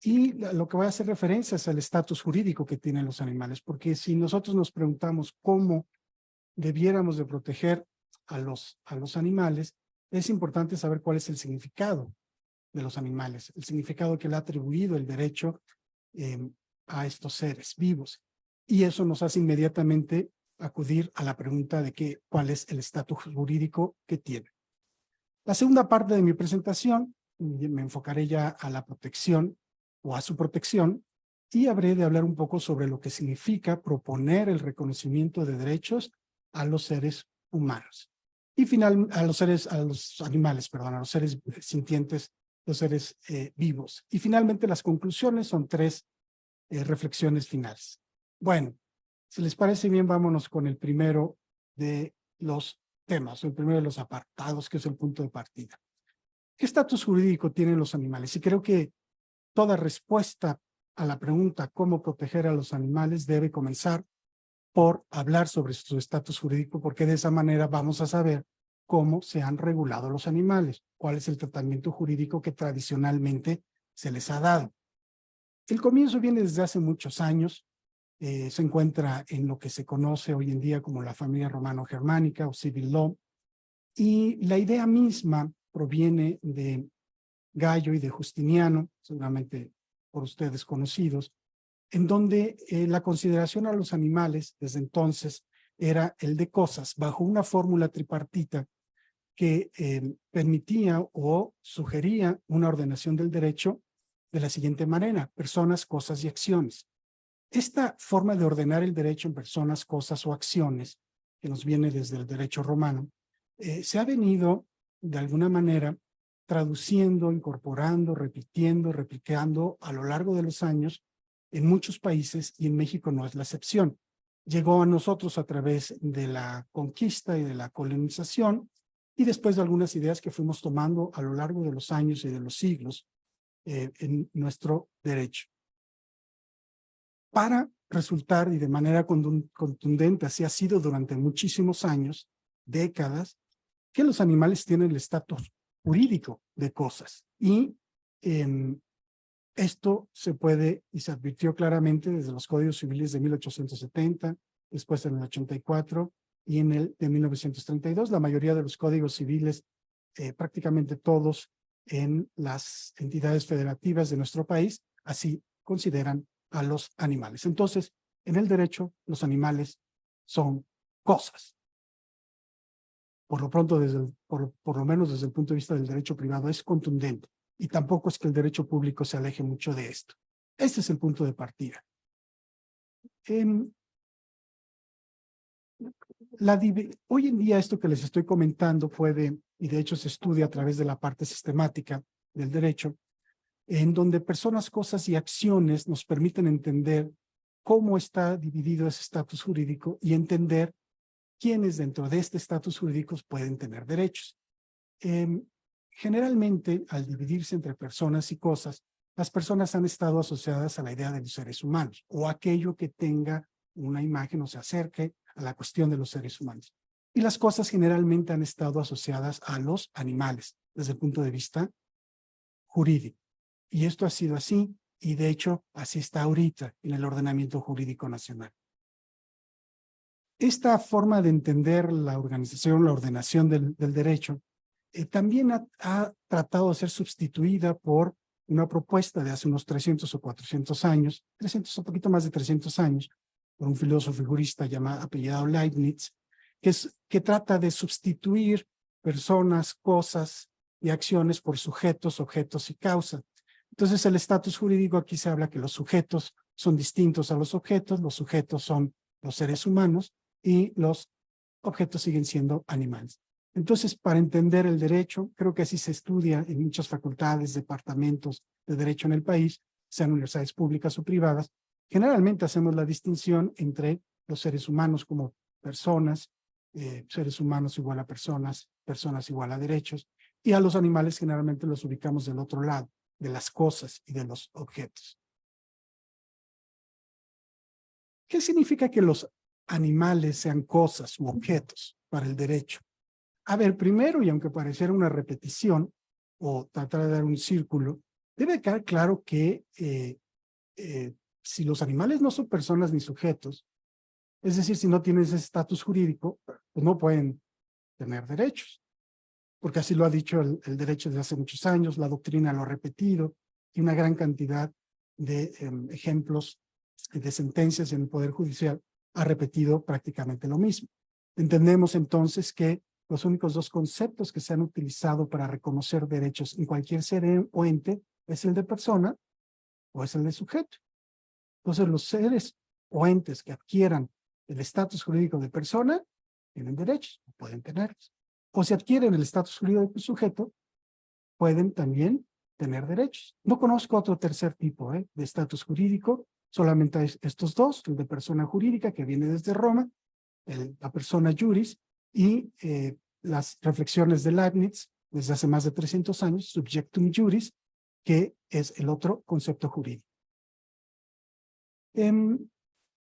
y lo que voy a hacer referencia es al estatus jurídico que tienen los animales, porque si nosotros nos preguntamos cómo debiéramos de proteger a los animales, es importante saber cuál es el significado de los animales, el significado que le ha atribuido el derecho a estos seres vivos. Y eso nos hace inmediatamente acudir a la pregunta de cuál es el estatus jurídico que tiene. La segunda parte de mi presentación, me enfocaré ya a la protección o a su protección, y habré de hablar un poco sobre lo que significa proponer el reconocimiento de derechos a los seres humanos. Y a los animales, perdón, a los seres sintientes, los seres vivos. Y finalmente las conclusiones son 3 reflexiones finales. Bueno, si les parece bien, vámonos con el primero de los temas, el primero de los apartados, que es el punto de partida. ¿Qué estatus jurídico tienen los animales? Y creo que toda respuesta a la pregunta cómo proteger a los animales debe comenzar por hablar sobre su estatus jurídico, porque de esa manera vamos a saber cómo se han regulado los animales, cuál es el tratamiento jurídico que tradicionalmente se les ha dado. El comienzo viene desde hace muchos años, se encuentra en lo que se conoce hoy en día como la familia romano-germánica o civil law, y la idea misma proviene de Gallo y de Justiniano, seguramente por ustedes conocidos, en donde la consideración a los animales desde entonces era el de cosas, bajo una fórmula tripartita que permitía o sugería una ordenación del derecho de la siguiente manera: personas, cosas y acciones. Esta forma de ordenar el derecho en personas, cosas o acciones, que nos viene desde el derecho romano, se ha venido de alguna manera traduciendo, incorporando, repitiendo, replicando a lo largo de los años en muchos países, y en México no es la excepción. Llegó a nosotros a través de la conquista y de la colonización, y después de algunas ideas que fuimos tomando a lo largo de los años y de los siglos en nuestro derecho. Para resultar, y de manera contundente, así ha sido durante muchísimos años, décadas, que los animales tienen el estatus jurídico de cosas. Y esto se puede y se advirtió claramente desde los códigos civiles de 1870, después en el 84 y en el de 1932. La mayoría de los códigos civiles, prácticamente todos en las entidades federativas de nuestro país, así consideran a los animales. Entonces, en el derecho, los animales son cosas. Por lo pronto, por lo menos desde el punto de vista del derecho privado, es contundente. Y tampoco es que el derecho público se aleje mucho de esto. Este es el punto de partida. Hoy en día esto que les estoy comentando puede, y de hecho se estudia a través de la parte sistemática del derecho, en donde personas, cosas y acciones nos permiten entender cómo está dividido ese estatus jurídico y entender quiénes dentro de este estatus jurídico pueden tener derechos. Generalmente, al dividirse entre personas y cosas, las personas han estado asociadas a la idea de los seres humanos o aquello que tenga una imagen o se acerque a la cuestión de los seres humanos. Y las cosas generalmente han estado asociadas a los animales desde el punto de vista jurídico. Y esto ha sido así, y de hecho así está ahorita en el ordenamiento jurídico nacional. Esta forma de entender la organización, la ordenación del derecho, también ha tratado de ser sustituida por una propuesta de hace unos 300 o 400 años, 300, un poquito más de 300 años, por un filósofo y jurista llamado, apellidado Leibniz, que trata de sustituir personas, cosas y acciones por sujetos, objetos y causa. Entonces, el estatus jurídico aquí se habla que los sujetos son distintos a los sujetos son los seres humanos y los objetos siguen siendo animales. Entonces, para entender el derecho, creo que así se estudia en muchas facultades, departamentos de derecho en el país, sean universidades públicas o privadas. Generalmente hacemos la distinción entre los seres humanos como personas, seres humanos igual a personas, personas igual a derechos, y a los animales generalmente los ubicamos del otro lado, de las cosas y de los objetos. ¿Qué significa que los animales sean cosas u objetos para el derecho? A ver, primero, y aunque pareciera una repetición o tratar de dar un círculo, debe quedar claro que si los animales no son personas ni sujetos, es decir, si no tienen ese estatus jurídico, pues no pueden tener derechos, porque así lo ha dicho el derecho desde hace muchos años, la doctrina lo ha repetido, y una gran cantidad de ejemplos de sentencias en el Poder Judicial ha repetido prácticamente lo mismo. Entendemos entonces que los únicos dos conceptos que se han utilizado para reconocer derechos en cualquier ser o ente es el de persona o es el de sujeto. Entonces, los seres o entes que adquieran el estatus jurídico de persona tienen derechos, pueden tenerlos. O si adquieren el estatus jurídico de sujeto, pueden también tener derechos. No conozco otro tercer tipo de estatus jurídico, solamente hay estos dos, el de persona jurídica que viene desde Roma, la persona juris, y las reflexiones de Leibniz desde hace más de 300 años, subjectum juris, que es el otro concepto jurídico.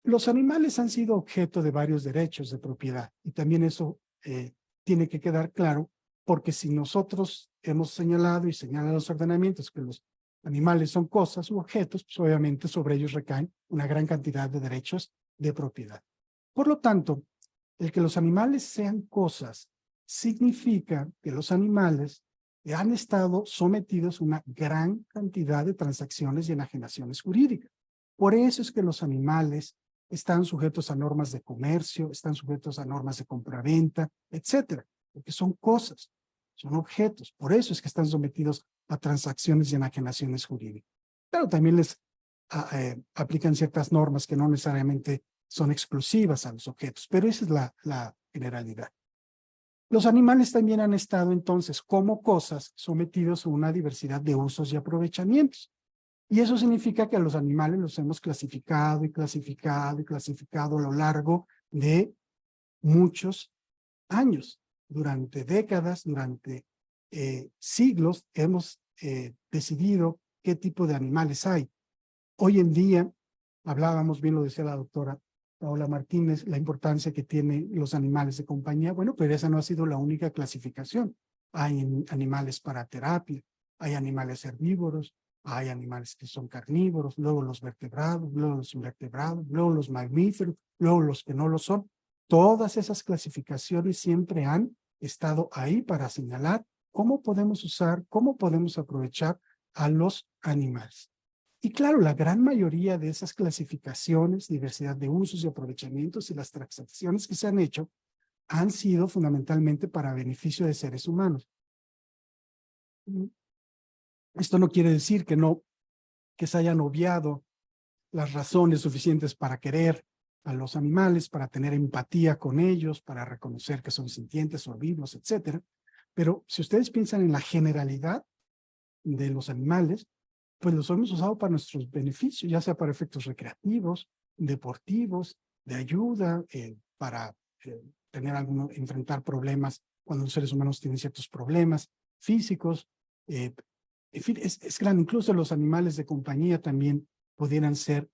Los animales han sido objeto de varios derechos de propiedad y también eso tiene que quedar claro, porque si nosotros hemos señalado y señalan los ordenamientos que los animales son cosas u objetos, pues obviamente sobre ellos recaen una gran cantidad de derechos de propiedad. Por lo tanto, el que los animales sean cosas significa que los animales han estado sometidos a una gran cantidad de transacciones y enajenaciones jurídicas. Por eso es que los animales están sujetos a normas de comercio, están sujetos a normas de compraventa, etcétera, porque son cosas, son objetos. Por eso es que están sometidos a transacciones y enajenaciones jurídicas. Pero también les aplican ciertas normas que no necesariamente son exclusivas a los objetos, pero esa es la generalidad. Los animales también han estado entonces como cosas sometidos a una diversidad de usos y aprovechamientos. Y eso significa que a los animales los hemos clasificado y clasificado y clasificado a lo largo de muchos años. Durante décadas, durante siglos, hemos decidido qué tipo de animales hay. Hoy en día, hablábamos, bien lo decía la doctora Paola Martínez, la importancia que tienen los animales de compañía. Bueno, pero esa no ha sido la única clasificación. Hay animales para terapia, hay animales herbívoros, hay animales que son carnívoros, luego los vertebrados, luego los invertebrados, luego los mamíferos, luego los que no lo son. Todas esas clasificaciones siempre han estado ahí para señalar cómo podemos usar, cómo podemos aprovechar a los animales. Y claro, la gran mayoría de esas clasificaciones, diversidad de usos y aprovechamientos y las transacciones que se han hecho han sido fundamentalmente para beneficio de seres humanos. Esto no quiere decir que se hayan obviado las razones suficientes para querer a los animales, para tener empatía con ellos, para reconocer que son sintientes o vivos, etcétera. Pero si ustedes piensan en la generalidad de los animales, pues los hemos usado para nuestros beneficios, ya sea para efectos recreativos, deportivos, de ayuda, para enfrentar problemas cuando los seres humanos tienen ciertos problemas físicos. En fin, es grande. Incluso los animales de compañía también pudieran ser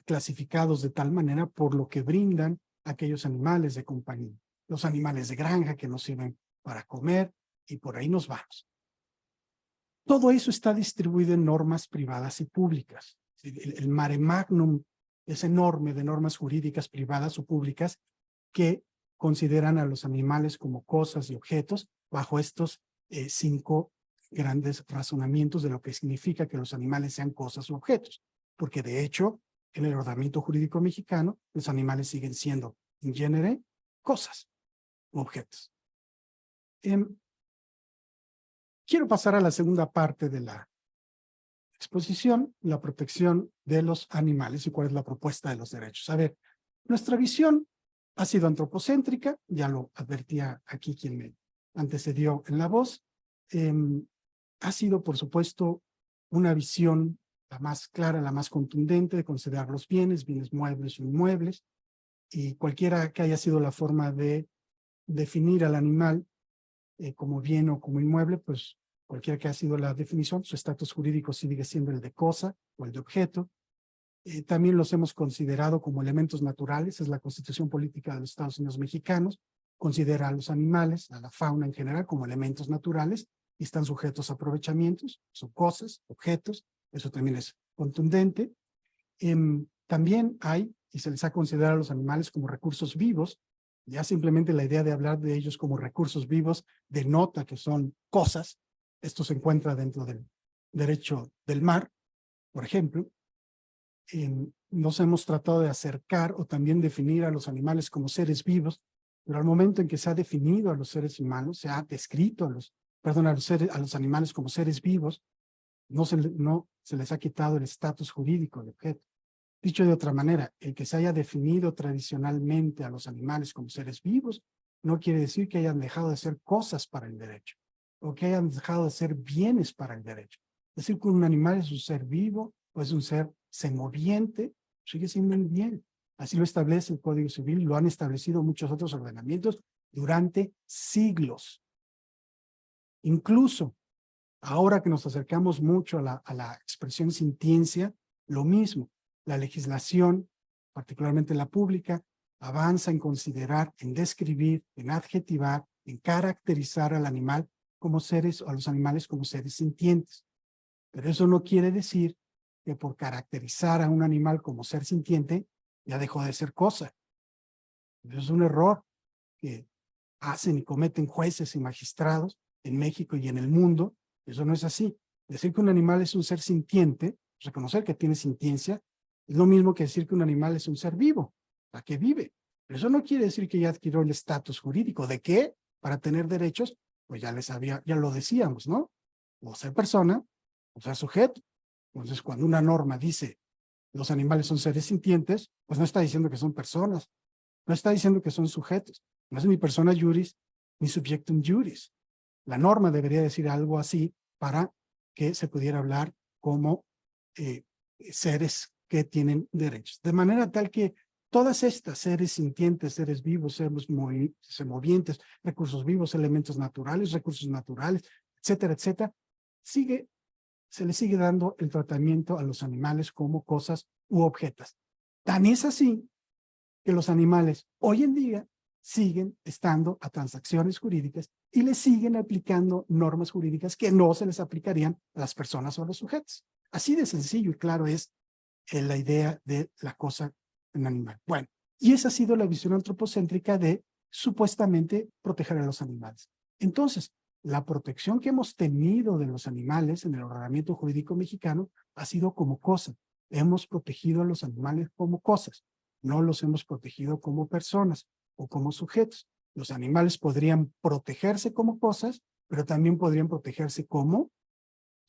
clasificados de tal manera por lo que brindan aquellos animales de compañía. Los animales de granja que nos sirven para comer y por ahí nos vamos. Todo eso está distribuido en normas privadas y públicas. El mare magnum es enorme de normas jurídicas privadas o públicas que consideran a los animales como cosas y objetos bajo estos 5 grandes razonamientos de lo que significa que los animales sean cosas u objetos, porque de hecho, en el ordenamiento jurídico mexicano, los animales siguen siendo, in genere, cosas u objetos. Quiero pasar a la segunda parte de la exposición, la protección de los animales y cuál es la propuesta de los derechos. A ver, nuestra visión ha sido antropocéntrica, ya lo advertía aquí quien me antecedió en la voz. Ha sido, por supuesto, una visión la más clara, la más contundente de considerar los bienes muebles o inmuebles, y cualquiera que haya sido la forma de definir al animal como bien o como inmueble, pues cualquiera que haya sido la definición, su estatus jurídico sigue siendo el de cosa o el de objeto. También los hemos considerado como elementos naturales, es la Constitución Política de los Estados Unidos Mexicanos, considera a los animales, a la fauna en general, como elementos naturales y están sujetos a aprovechamientos, son cosas, objetos, eso también es contundente. También hay, y se les ha considerado a los animales como recursos vivos, ya simplemente la idea de hablar de ellos como recursos vivos denota que son cosas. Esto se encuentra dentro del derecho del mar, por ejemplo. Nos hemos tratado de acercar o también definir a los animales como seres vivos, pero al momento en que se ha definido a los seres humanos, se ha descrito a los animales como seres vivos, no se les ha quitado el estatus jurídico de objeto. Dicho de otra manera, el que se haya definido tradicionalmente a los animales como seres vivos no quiere decir que hayan dejado de ser cosas para el derecho o que hayan dejado de ser bienes para el derecho. Decir que un animal es un ser vivo o es un ser semoviente, sigue siendo un bien. Así lo establece el Código Civil, lo han establecido muchos otros ordenamientos durante siglos. Incluso ahora que nos acercamos mucho a la expresión sintiencia, lo mismo. La legislación, particularmente la pública, avanza en considerar, en describir, en adjetivar, en caracterizar al animal como seres, o a los animales como seres sintientes. Pero eso no quiere decir que por caracterizar a un animal como ser sintiente, ya dejó de ser cosa. Eso es un error que hacen y cometen jueces y magistrados en México y en el mundo. Eso no es así. Decir que un animal es un ser sintiente, reconocer que tiene sintiencia, es lo mismo que decir que un animal es un ser vivo, ¿a qué vive? Pero eso no quiere decir que ya adquirió el estatus jurídico. ¿De qué? Para tener derechos, pues ya lo decíamos, ¿no? O ser persona, o ser sujeto. Entonces, cuando una norma dice los animales son seres sintientes, pues no está diciendo que son personas, no está diciendo que son sujetos, no es ni persona juris, ni subjectum juris. La norma debería decir algo así para que se pudiera hablar como seres que tienen derechos. De manera tal que todas estas seres sintientes, seres vivos, seres movientes, recursos vivos, elementos naturales, recursos naturales, etcétera, etcétera, se le sigue dando el tratamiento a los animales como cosas u objetos. Tan es así que los animales hoy en día siguen estando a transacciones jurídicas y le siguen aplicando normas jurídicas que no se les aplicarían a las personas o a los sujetos. Así de sencillo y claro es la idea de la cosa en animal. Bueno, y esa ha sido la visión antropocéntrica de supuestamente proteger a los animales. Entonces, la protección que hemos tenido de los animales en el ordenamiento jurídico mexicano ha sido como cosa. Hemos protegido a los animales como cosas, no los hemos protegido como personas o como sujetos. Los animales podrían protegerse como cosas, pero también podrían protegerse como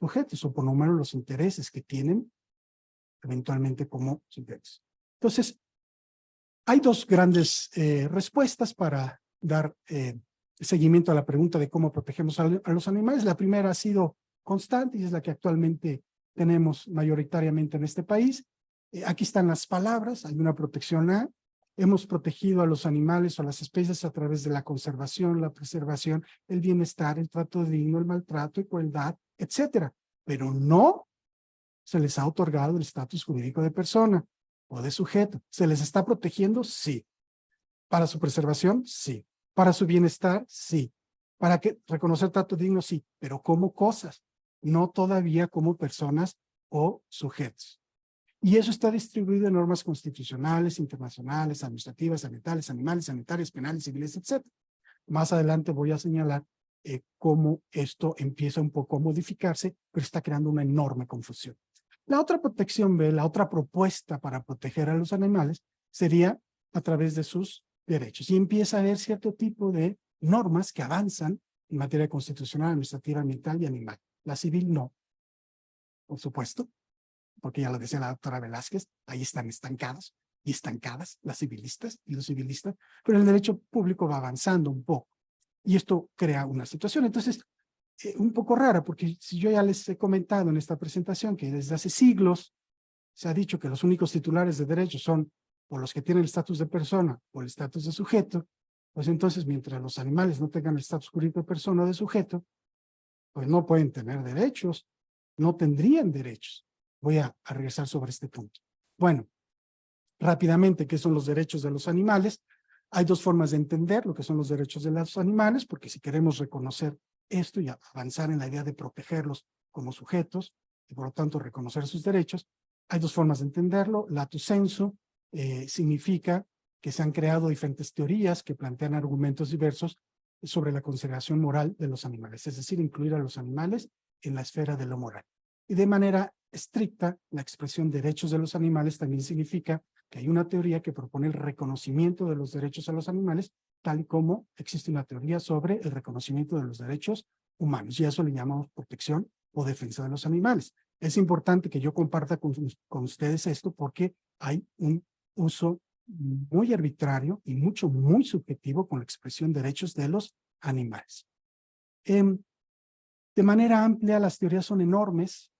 sujetos o por lo menos los intereses que tienen eventualmente como sujetos. Entonces, hay dos grandes respuestas para dar seguimiento a la pregunta de cómo protegemos a los animales. La primera ha sido constante y es la que actualmente tenemos mayoritariamente en este país. Aquí están las palabras, hay una protección A. Hemos protegido a los animales o a las especies a través de la conservación, la preservación, el bienestar, el trato digno, el maltrato, igualdad, etcétera. Pero no se les ha otorgado el estatus jurídico de persona o de sujeto. ¿Se les está protegiendo? Sí. ¿Para su preservación? Sí. ¿Para su bienestar? Sí. ¿Para reconocer trato digno? Sí. Pero como cosas, no todavía como personas o sujetos. Y eso está distribuido en normas constitucionales, internacionales, administrativas, ambientales, animales, sanitarias, penales, civiles, etc. Más adelante voy a señalar cómo esto empieza un poco a modificarse, pero está creando una enorme confusión. La otra protección, la otra propuesta para proteger a los animales sería a través de sus derechos. Y empieza a haber cierto tipo de normas que avanzan en materia constitucional, administrativa, ambiental y animal. La civil no, por supuesto, porque ya lo decía la doctora Velázquez, ahí están estancados y estancadas las civilistas y los civilistas, pero el derecho público va avanzando un poco. Y esto crea una situación, entonces, un poco rara, porque si yo ya les he comentado en esta presentación que desde hace siglos se ha dicho que los únicos titulares de derechos son o los que tienen el estatus de persona o el estatus de sujeto, pues entonces mientras los animales no tengan el estatus jurídico de persona o de sujeto, pues no pueden tener derechos, no tendrían derechos. Voy a regresar sobre este punto. Bueno, rápidamente, ¿qué son los derechos de los animales? Hay dos formas de entender lo que son los derechos de los animales, porque si queremos reconocer esto y avanzar en la idea de protegerlos como sujetos y por lo tanto reconocer sus derechos, hay dos formas de entenderlo. Lato sensu significa que se han creado diferentes teorías que plantean argumentos diversos sobre la consideración moral de los animales, es decir, incluir a los animales en la esfera de lo moral. Y de manera estricta, la expresión derechos de los animales también significa que hay una teoría que propone el reconocimiento de los derechos a los animales, tal y como existe una teoría sobre el reconocimiento de los derechos humanos, y a eso le llamamos protección o defensa de los animales. Es importante que yo comparta con ustedes esto porque hay un uso muy arbitrario y muy subjetivo con la expresión derechos de los animales. De manera amplia, las teorías son enormes,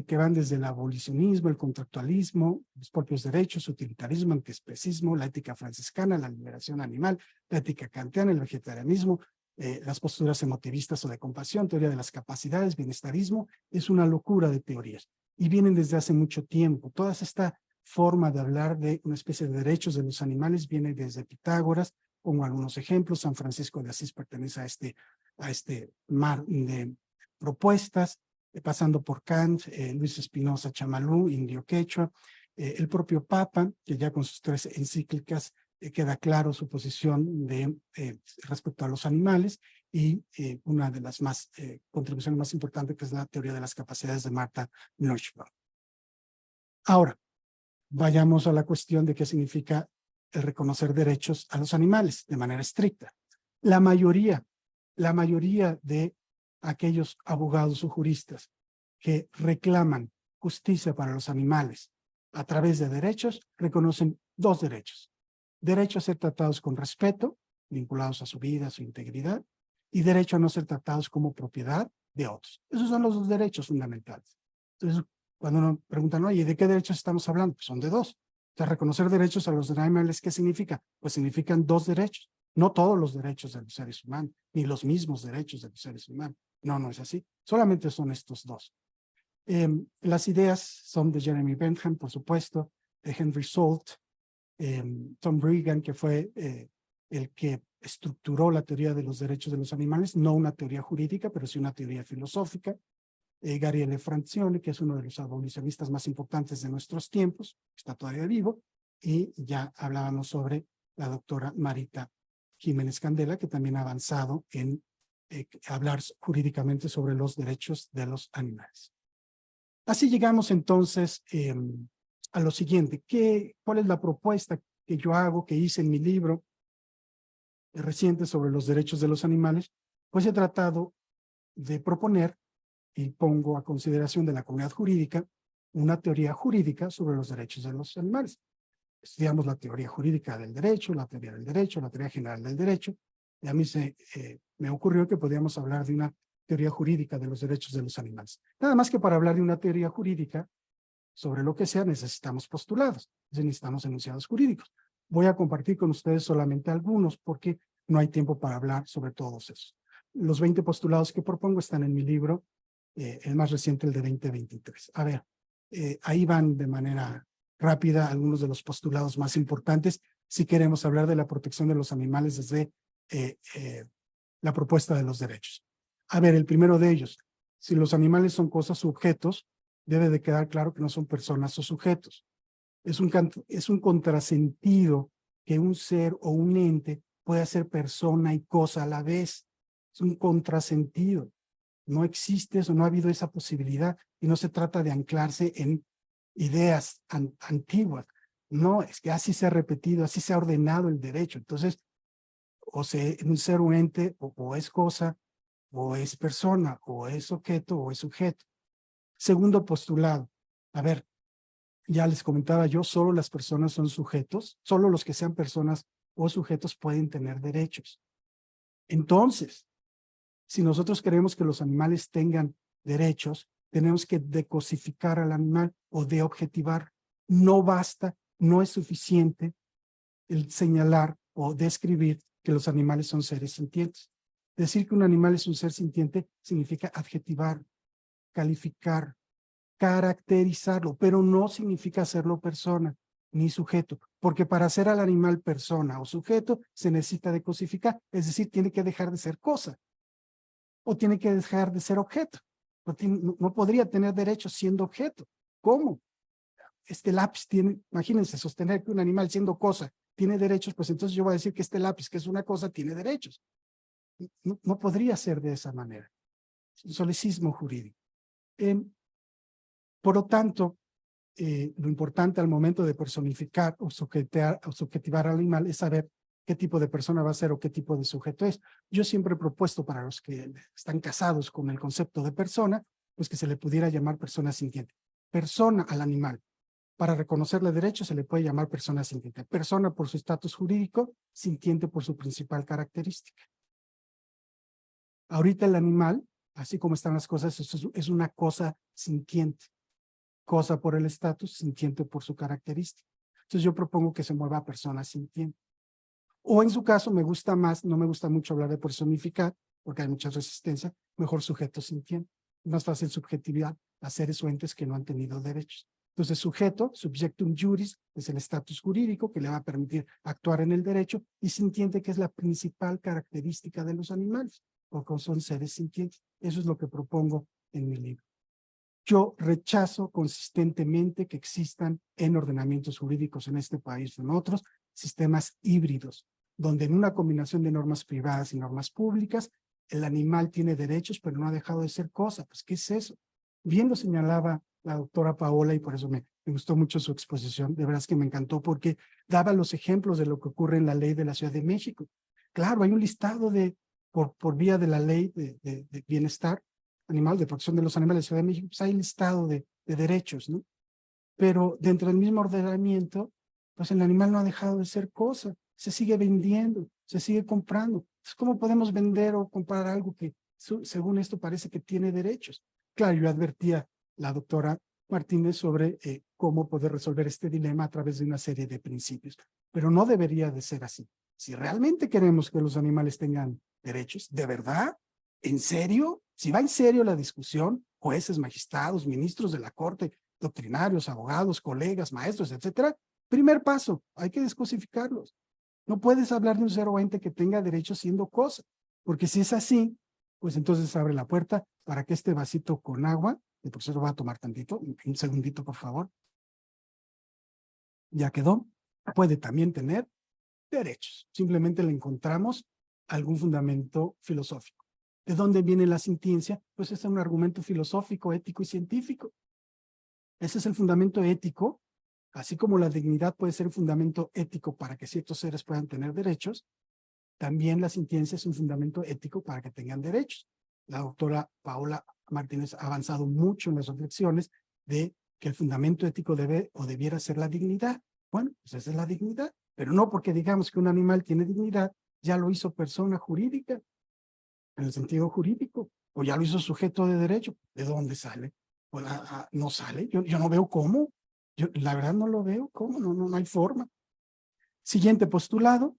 que van desde el abolicionismo, el contractualismo, los propios derechos, utilitarismo, antiespecismo, la ética franciscana, la liberación animal, la ética kantiana, el vegetarianismo, las posturas emotivistas o de compasión, teoría de las capacidades, bienestarismo. Es una locura de teorías y vienen desde hace mucho tiempo. Toda esta forma de hablar de una especie de derechos de los animales viene desde Pitágoras. Pongo algunos ejemplos. San Francisco de Asís pertenece a este mar de propuestas, pasando por Kant, Luis Espinosa Chamalú, indio quechua, el propio Papa, que ya con sus 3 encíclicas queda claro su posición respecto a los animales, y una de las contribuciones más importantes, que es la teoría de las capacidades de Martha Nussbaum. Ahora, vayamos a la cuestión de qué significa el reconocer derechos a los animales de manera estricta. La mayoría de aquellos abogados o juristas que reclaman justicia para los animales a través de derechos, reconocen 2 derechos. Derecho a ser tratados con respeto, vinculados a su vida, a su integridad, y derecho a no ser tratados como propiedad de otros. Esos son los 2 derechos fundamentales. Entonces, cuando uno pregunta, oye, ¿de qué derechos estamos hablando? Pues son de 2. O sea, reconocer derechos a los animales, ¿qué significa? Pues significan 2 derechos. No todos los derechos de los seres humanos, ni los mismos derechos de los seres humanos. No es así. Solamente son estos 2. Las ideas son de Jeremy Bentham, por supuesto, de Henry Salt, Tom Regan, que fue el que estructuró la teoría de los derechos de los animales, no una teoría jurídica, pero sí una teoría filosófica. Gabriele Francione, que es uno de los abolicionistas más importantes de nuestros tiempos, está todavía vivo, y ya hablábamos sobre la doctora Marita Jiménez Candela, que también ha avanzado en hablar jurídicamente sobre los derechos de los animales. Así llegamos entonces a lo siguiente. ¿Cuál es la propuesta que yo hago, que hice en mi libro reciente sobre los derechos de los animales? Pues he tratado de proponer y pongo a consideración de la comunidad jurídica una teoría jurídica sobre los derechos de los animales. Estudiamos la teoría jurídica del derecho, la teoría del derecho, la teoría general del derecho, y a mí me ocurrió que podíamos hablar de una teoría jurídica de los derechos de los animales. Nada más que para hablar de una teoría jurídica sobre lo que sea necesitamos postulados, necesitamos enunciados jurídicos. Voy a compartir con ustedes solamente algunos porque no hay tiempo para hablar sobre todos esos. Los 20 postulados que propongo están en mi libro, el más reciente, el de 2023. A ver, ahí van de manera rápida algunos de los postulados más importantes si queremos hablar de la protección de los animales desde la propuesta de los derechos. A ver, el primero de ellos, si los animales son cosas o objetos, debe de quedar claro que no son personas o sujetos. Es un contrasentido que un ser o un ente pueda ser persona y cosa a la vez. es un contrasentido. No existe eso, no ha habido esa posibilidad y no se trata de anclarse en ideas antiguas. No, es que así se ha repetido, así se ha ordenado el derecho. Entonces, un ser, un ente, o es cosa, o es persona, o es objeto, o es sujeto. Segundo postulado. A ver, ya les comentaba yo, solo las personas son sujetos, solo los que sean personas o sujetos pueden tener derechos. Entonces, si nosotros queremos que los animales tengan derechos, tenemos que decosificar al animal o deobjetivar. No basta, no es suficiente el señalar o describir que los animales son seres sintientes. Decir que un animal es un ser sintiente significa adjetivar, calificar, caracterizarlo, pero no significa hacerlo persona ni sujeto, porque para hacer al animal persona o sujeto se necesita decosificar, es decir, tiene que dejar de ser cosa o tiene que dejar de ser objeto. No podría tener derechos siendo objeto. ¿Cómo? Este lápiz tiene, imagínense, sostener que un animal siendo cosa tiene derechos, pues entonces yo voy a decir que este lápiz, que es una cosa, tiene derechos. No podría ser de esa manera. Es un solicismo jurídico. Por lo tanto, lo importante al momento de personificar o subjetivar al animal es saber qué tipo de persona va a ser o qué tipo de sujeto es. Yo siempre he propuesto para los que están casados con el concepto de persona, pues que se le pudiera llamar persona sintiente. Persona al animal. Para reconocerle derechos se le puede llamar persona sintiente. Persona por su estatus jurídico, sintiente por su principal característica. Ahorita el animal, así como están las cosas, es una cosa sintiente. Cosa por el estatus, sintiente por su característica. Entonces yo propongo que se mueva a persona sintiente. O en su caso me gusta más, no me gusta mucho hablar de personificar, porque hay mucha resistencia, mejor sujeto sintiente. Es más fácil subjetividad a seres o entes que no han tenido derechos. Entonces sujeto, subjectum juris, es el estatus jurídico que le va a permitir actuar en el derecho, y sintiente, que es la principal característica de los animales, porque son seres sintientes. Eso es lo que propongo en mi libro. Yo rechazo consistentemente que existan en ordenamientos jurídicos en este país o en otros sistemas híbridos, donde en una combinación de normas privadas y normas públicas, el animal tiene derechos, pero no ha dejado de ser cosa. Pues, ¿qué es eso? Bien lo señalaba la doctora Paola, y por eso me gustó mucho su exposición. De verdad es que me encantó, porque daba los ejemplos de lo que ocurre en la ley de la Ciudad de México. Claro, hay un listado por vía de la ley de bienestar animal, de protección de los animales de la Ciudad de México, pues hay listado de derechos, ¿no? Pero dentro del mismo ordenamiento, pues el animal no ha dejado de ser cosa, se sigue vendiendo, se sigue comprando. Entonces, ¿cómo podemos vender o comprar algo que, según esto, parece que tiene derechos? Claro, yo advertía la doctora Martínez sobre cómo poder resolver este dilema a través de una serie de principios, pero no debería de ser así. Si realmente queremos que los animales tengan derechos, ¿de verdad? ¿En serio? Si va en serio la discusión, jueces, magistrados, ministros de la Corte, doctrinarios, abogados, colegas, maestros, etcétera, primer paso, hay que descosificarlos. No puedes hablar de un ser o ente que tenga derechos siendo cosa, porque si es así, pues entonces abre la puerta para que este vasito con agua, el profesor va a tomar tantito, un segundito por favor, ya quedó, puede también tener derechos. Simplemente le encontramos algún fundamento filosófico. ¿De dónde viene la sintiencia? Pues es un argumento filosófico, ético y científico. Ese es el fundamento ético, así como la dignidad puede ser un fundamento ético para que ciertos seres puedan tener derechos, también la sintiencia es un fundamento ético para que tengan derechos. La doctora Paola Martínez ha avanzado mucho en las reflexiones de que el fundamento ético debe o debiera ser la dignidad. Bueno, pues esa es la dignidad, pero no porque digamos que un animal tiene dignidad, ya lo hizo persona jurídica, en el sentido jurídico, o ya lo hizo sujeto de derecho. ¿De dónde sale? Pues, no sale, yo no veo cómo, la verdad no lo veo, cómo, no hay forma. Siguiente postulado,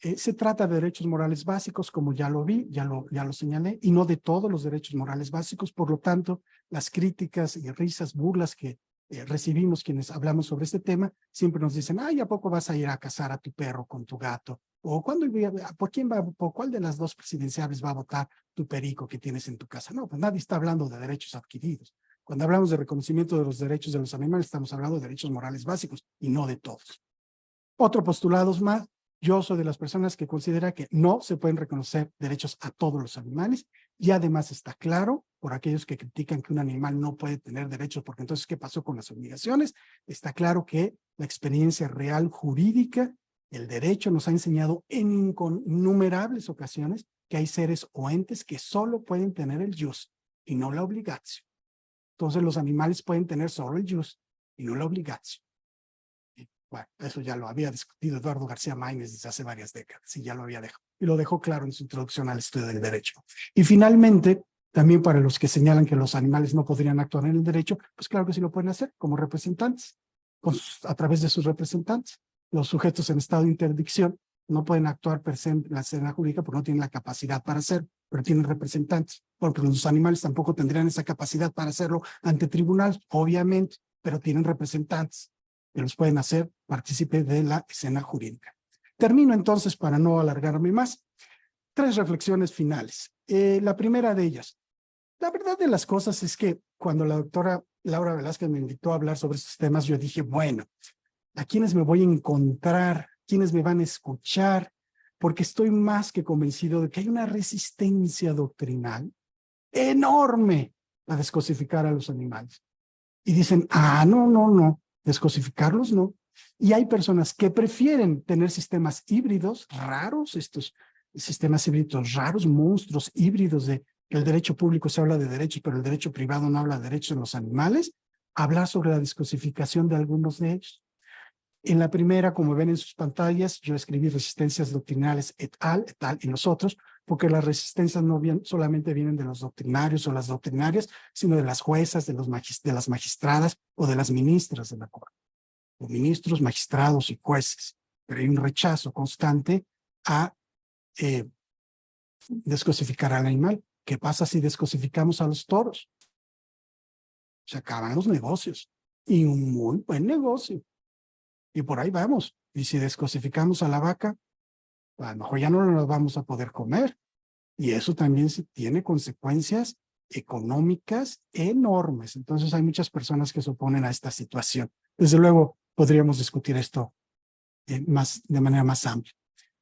se trata de derechos morales básicos, como ya lo vi, ya lo señalé, y no de todos los derechos morales básicos. Por lo tanto, las críticas y risas, burlas que recibimos quienes hablamos sobre este tema, siempre nos dicen, ay, ¿a poco vas a ir a cazar a tu perro con tu gato? O ¿por cuál de las dos presidenciales va a votar tu perico que tienes en tu casa? No, pues nadie está hablando de derechos adquiridos. Cuando hablamos de reconocimiento de los derechos de los animales, estamos hablando de derechos morales básicos y no de todos. Otro postulado más, Yo soy de las personas que considera que no se pueden reconocer derechos a todos los animales y además está claro, por aquellos que critican que un animal no puede tener derechos porque entonces, ¿qué pasó con las obligaciones? Está claro que la experiencia real jurídica, el derecho nos ha enseñado en innumerables ocasiones que hay seres o entes que solo pueden tener el jus y no la obligación. Entonces los animales pueden tener solo el jus y no la obligación. Bueno, eso ya lo había discutido Eduardo García Maínez desde hace varias décadas y ya lo había dejado. Y lo dejó claro en su introducción al estudio del derecho. Y finalmente, también para los que señalan que los animales no podrían actuar en el derecho, pues claro que sí lo pueden hacer como representantes, a través de sus representantes. Los sujetos en estado de interdicción no pueden actuar per se en la escena jurídica porque no tienen la capacidad para hacerlo, pero tienen representantes. Porque los animales tampoco tendrían esa capacidad para hacerlo ante tribunal, obviamente, pero tienen representantes que los pueden hacer partícipe de la escena jurídica. Termino entonces, para no alargarme más, 3 reflexiones finales. La primera de ellas, la verdad de las cosas es que cuando la doctora Laura Velázquez me invitó a hablar sobre estos temas, yo dije, bueno, ¿a quiénes me voy a encontrar? ¿Quiénes me van a escuchar? Porque estoy más que convencido de que hay una resistencia doctrinal enorme a descosificar a los animales. Y dicen, no, descosificarlos no. Y hay personas que prefieren tener sistemas híbridos raros, estos sistemas híbridos raros, monstruos híbridos de que el derecho público se habla de derechos, pero el derecho privado no habla de derechos en los animales, hablar sobre la descosificación de algunos de ellos. En la primera, como ven en sus pantallas, yo escribí resistencias doctrinales et al, y los otros, porque las resistencias no solamente vienen de los doctrinarios o las doctrinarias, sino de las juezas, de las magistradas o de las ministras de la Corte, o ministros, magistrados y jueces. Pero hay un rechazo constante a descosificar al animal. ¿Qué pasa si descosificamos a los toros? Se acaban los negocios, y un muy buen negocio. Y por ahí vamos. Y si descosificamos a la vaca, a lo mejor ya no la vamos a poder comer. Y eso también tiene consecuencias económicas enormes. Entonces hay muchas personas que se oponen a esta situación. Desde luego podríamos discutir esto de manera más amplia.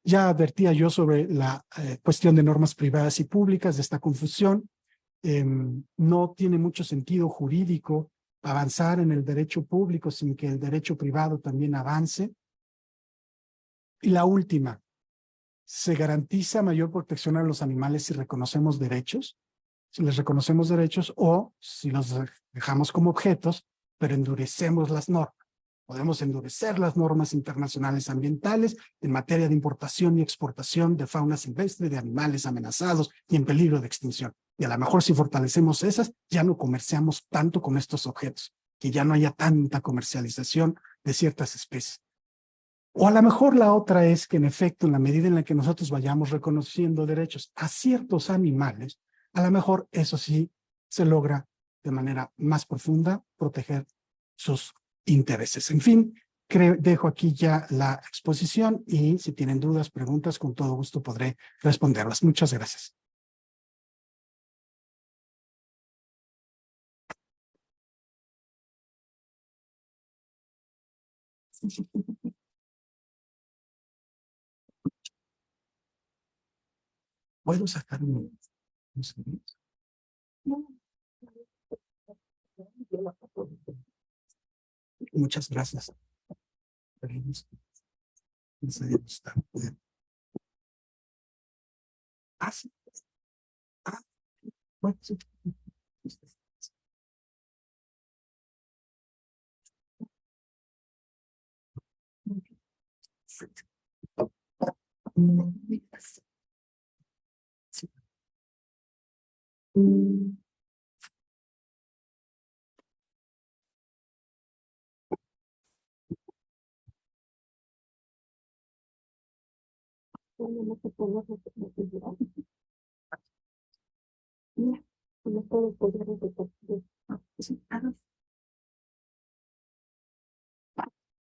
Ya advertía yo sobre la cuestión de normas privadas y públicas, de esta confusión. No tiene mucho sentido jurídico avanzar en el derecho público sin que el derecho privado también avance. Y la última, ¿se garantiza mayor protección a los animales si reconocemos derechos? Si les reconocemos derechos o si los dejamos como objetos, pero endurecemos las normas. Podemos endurecer las normas internacionales ambientales en materia de importación y exportación de fauna silvestre, de animales amenazados y en peligro de extinción. Y a lo mejor si fortalecemos esas, ya no comerciamos tanto con estos objetos, que ya no haya tanta comercialización de ciertas especies. O a lo mejor la otra es que en efecto, en la medida en la que nosotros vayamos reconociendo derechos a ciertos animales, a lo mejor eso sí se logra de manera más profunda proteger sus intereses. En fin, dejo aquí ya la exposición y si tienen dudas, preguntas, con todo gusto podré responderlas. Muchas gracias. ¿Puedo sacar un segundo? Muchas gracias. Ah, sí. Ah, bueno, sí.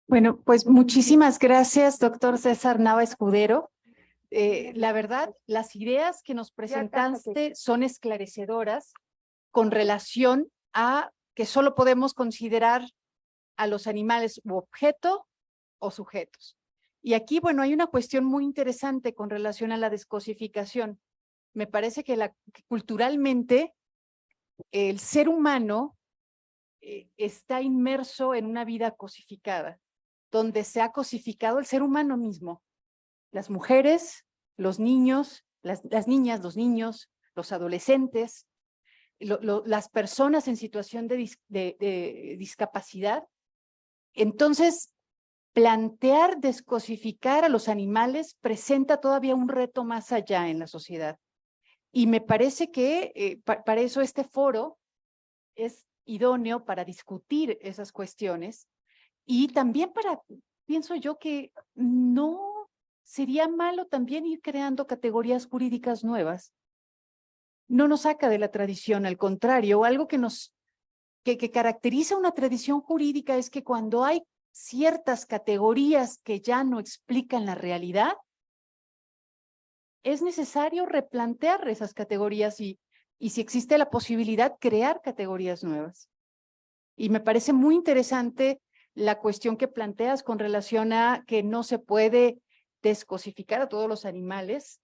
Bueno, pues muchísimas gracias, doctor César Nava Escudero. La verdad, las ideas que nos presentaste son esclarecedoras con relación a que solo podemos considerar a los animales u objeto o sujetos. Y aquí, bueno, hay una cuestión muy interesante con relación a la descosificación. Me parece que culturalmente el ser humano está inmerso en una vida cosificada, donde se ha cosificado el ser humano mismo. Las mujeres, los niños, las niñas, los niños, los adolescentes, las personas en situación de discapacidad. Entonces, plantear descosificar a los animales presenta todavía un reto más allá en la sociedad. Y me parece que para eso este foro es idóneo para discutir esas cuestiones y también pienso yo que no sería malo también ir creando categorías jurídicas nuevas. No nos saca de la tradición, al contrario, algo que caracteriza una tradición jurídica es que cuando hay ciertas categorías que ya no explican la realidad, es necesario replantear esas categorías y si existe la posibilidad, crear categorías nuevas. Y me parece muy interesante la cuestión que planteas con relación a que no se puede descosificar a todos los animales,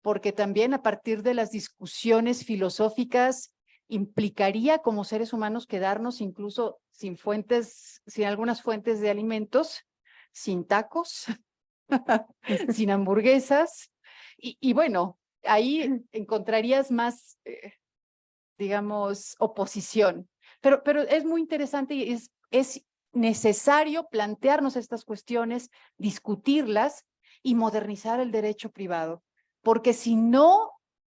porque también a partir de las discusiones filosóficas implicaría como seres humanos quedarnos incluso sin algunas fuentes de alimentos, sin tacos, sin hamburguesas. Y bueno, ahí encontrarías más, digamos, oposición. Pero es muy interesante y es necesario plantearnos estas cuestiones, discutirlas y modernizar el derecho privado. Porque si no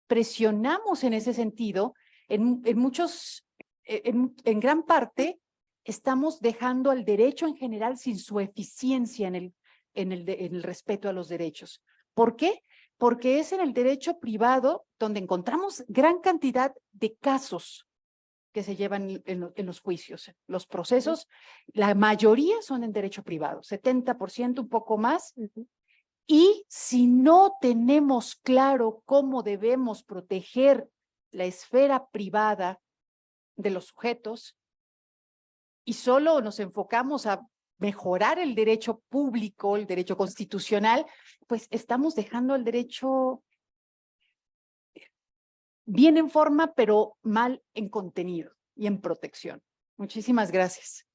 presionamos en ese sentido, en gran parte, estamos dejando al derecho en general sin su eficiencia en el respeto a los derechos. ¿Por qué? Porque es en el derecho privado donde encontramos gran cantidad de casos que se llevan en los juicios. Los procesos, la mayoría son en derecho privado, 70%, un poco más. Y si no tenemos claro cómo debemos proteger la esfera privada de los sujetos y solo nos enfocamos a mejorar el derecho público, el derecho constitucional, pues estamos dejando el derecho bien en forma, pero mal en contenido y en protección. Muchísimas gracias.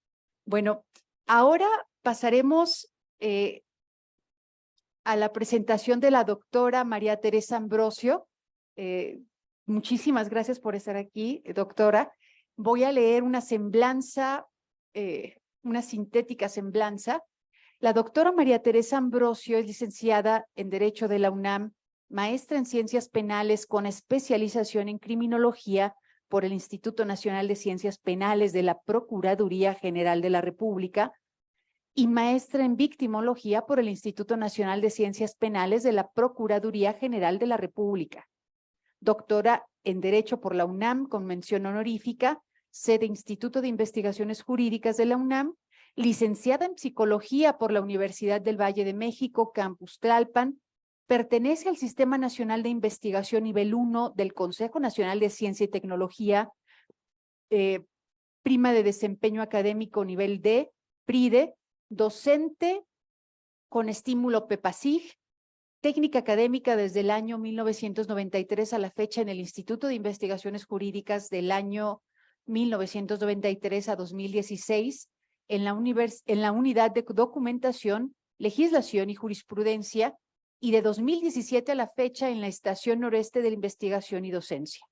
Bueno, ahora pasaremos a la presentación de la doctora María Teresa Ambrosio. Muchísimas gracias por estar aquí, doctora. Voy a leer una semblanza, una sintética semblanza. La doctora María Teresa Ambrosio es licenciada en Derecho de la UNAM, maestra en Ciencias Penales con especialización en Criminología por el Instituto Nacional de Ciencias Penales de la Procuraduría General de la República y maestra en Victimología por el Instituto Nacional de Ciencias Penales de la Procuraduría General de la República. Doctora en Derecho por la UNAM con mención honorífica, sede Instituto de Investigaciones Jurídicas de la UNAM, licenciada en Psicología por la Universidad del Valle de México, Campus Tlalpan, pertenece al Sistema Nacional de Investigación Nivel 1 del Consejo Nacional de Ciencia y Tecnología, prima de desempeño académico nivel D, PRIDE, docente con estímulo PEPACIG, técnica académica desde el año 1993 a la fecha en el Instituto de Investigaciones Jurídicas del año 1993 a 2016 en la Unidad de Documentación, Legislación y Jurisprudencia y de 2017 a la fecha en la Estación Noreste de la Investigación y Docencia.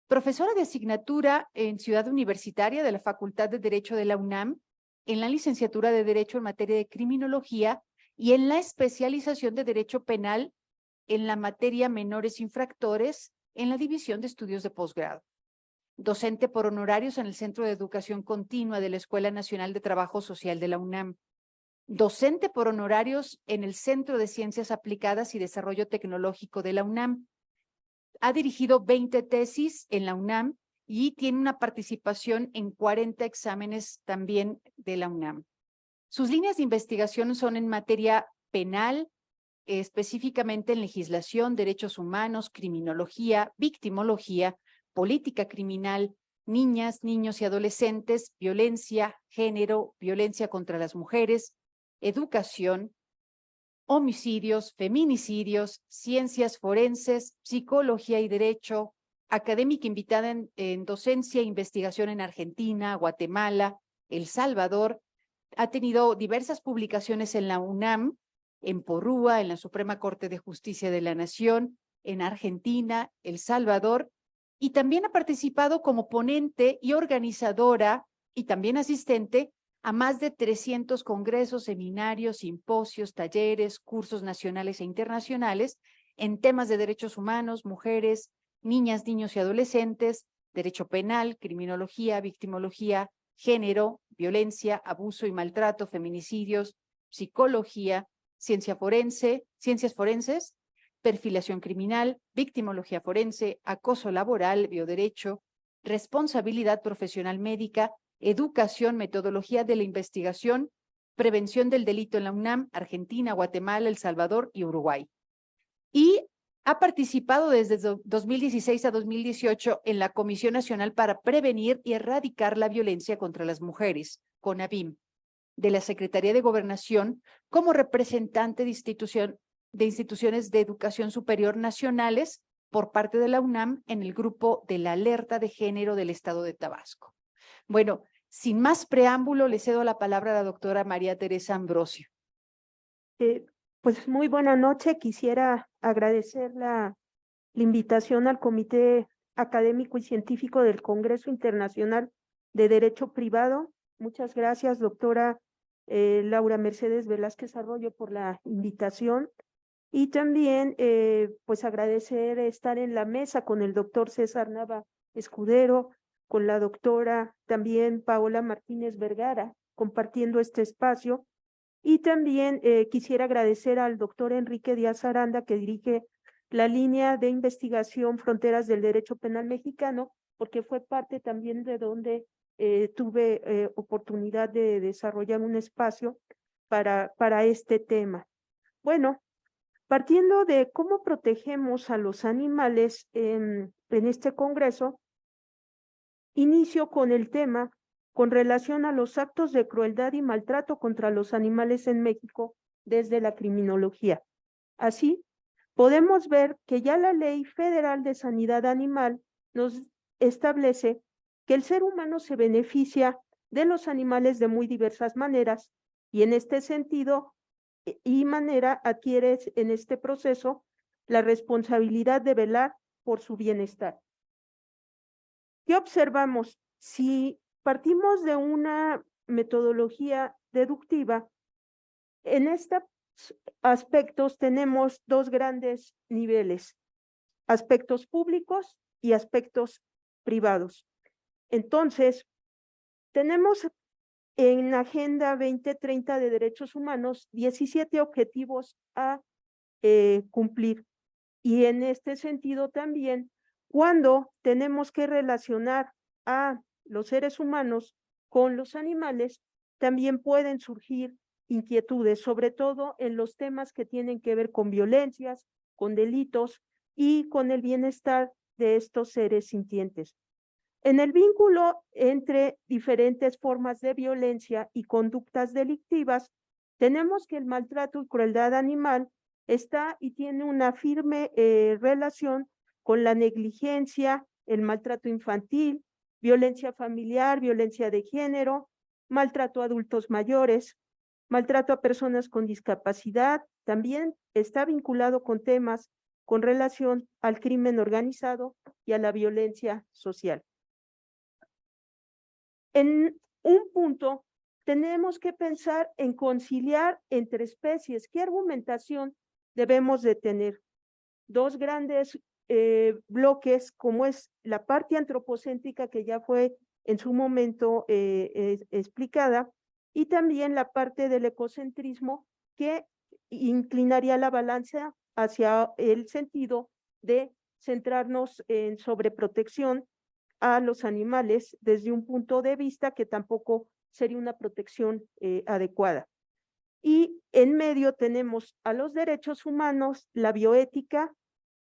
Profesora de asignatura en Ciudad Universitaria de la Facultad de Derecho de la UNAM, en la licenciatura de Derecho en materia de Criminología y en la especialización de Derecho Penal en la materia Menores Infractores en la División de Estudios de Posgrado. Docente por honorarios en el Centro de Educación Continua de la Escuela Nacional de Trabajo Social de la UNAM. Docente por honorarios en el Centro de Ciencias Aplicadas y Desarrollo Tecnológico de la UNAM. Ha dirigido 20 tesis en la UNAM y tiene una participación en 40 exámenes también de la UNAM. Sus líneas de investigación son en materia penal, específicamente en legislación, derechos humanos, criminología, victimología, política criminal, niñas, niños y adolescentes, violencia, género, violencia contra las mujeres, educación, homicidios, feminicidios, ciencias forenses, psicología y derecho, académica invitada en docencia e investigación en Argentina, Guatemala, El Salvador. Ha tenido diversas publicaciones en la UNAM, en Porrúa, en la Suprema Corte de Justicia de la Nación, en Argentina, El Salvador, y también ha participado como ponente y organizadora y también asistente a más de 300 congresos, seminarios, simposios, talleres, cursos nacionales e internacionales en temas de derechos humanos, mujeres, niñas, niños y adolescentes, derecho penal, criminología, victimología, género, violencia, abuso y maltrato, feminicidios, psicología, ciencias forenses, perfilación criminal, victimología forense, acoso laboral, bioderecho, responsabilidad profesional médica, educación, metodología de la investigación, prevención del delito en la UNAM, Argentina, Guatemala, El Salvador y Uruguay. Y ha participado desde 2016 a 2018 en la Comisión Nacional para Prevenir y Erradicar la Violencia contra las Mujeres, CONAVIM, de la Secretaría de Gobernación como representante de instituciones de educación superior nacionales por parte de la UNAM en el grupo de la alerta de género del estado de Tabasco. Bueno, sin más preámbulo, le cedo la palabra a la doctora María Teresa Ambrosio. Pues muy buena noche. Quisiera agradecer la invitación al Comité Académico y Científico del Congreso Internacional de Derecho Privado. Muchas gracias, doctora Laura Mercedes Velázquez Arroyo, por la invitación. Y también, pues agradecer estar en la mesa con el doctor César Nava Escudero, con la doctora también Paola Martínez Vergara, compartiendo este espacio. Y también quisiera agradecer al doctor Enrique Díaz Aranda, que dirige la línea de investigación Fronteras del Derecho Penal Mexicano, porque fue parte también de donde tuve oportunidad de desarrollar un espacio para este tema. Bueno, partiendo de cómo protegemos a los animales en este congreso, inicio con el tema con relación a los actos de crueldad y maltrato contra los animales en México desde la criminología. Así, podemos ver que ya la Ley Federal de Sanidad Animal nos establece que el ser humano se beneficia de los animales de muy diversas maneras y en este sentido y manera adquiere en este proceso la responsabilidad de velar por su bienestar. ¿Qué observamos? Si partimos de una metodología deductiva, en estos aspectos tenemos dos grandes niveles, aspectos públicos y aspectos privados. Entonces, tenemos en la Agenda 2030 de Derechos Humanos 17 objetivos a cumplir. Y en este sentido también, cuando tenemos que relacionar a los seres humanos con los animales, también pueden surgir inquietudes, sobre todo en los temas que tienen que ver con violencias, con delitos y con el bienestar de estos seres sintientes. En el vínculo entre diferentes formas de violencia y conductas delictivas, tenemos que el maltrato y crueldad animal está y tiene una firme relación con la negligencia, el maltrato infantil, violencia familiar, violencia de género, maltrato a adultos mayores, maltrato a personas con discapacidad. También está vinculado con temas con relación al crimen organizado y a la violencia social. En un punto, tenemos que pensar en conciliar entre especies. ¿Qué argumentación debemos de tener? Dos grandes bloques, como es la parte antropocéntrica, que ya fue en su momento explicada, y también la parte del ecocentrismo, que inclinaría la balanza hacia el sentido de centrarnos en sobreprotección a los animales desde un punto de vista que tampoco sería una protección adecuada. Y en medio tenemos a los derechos humanos, la bioética,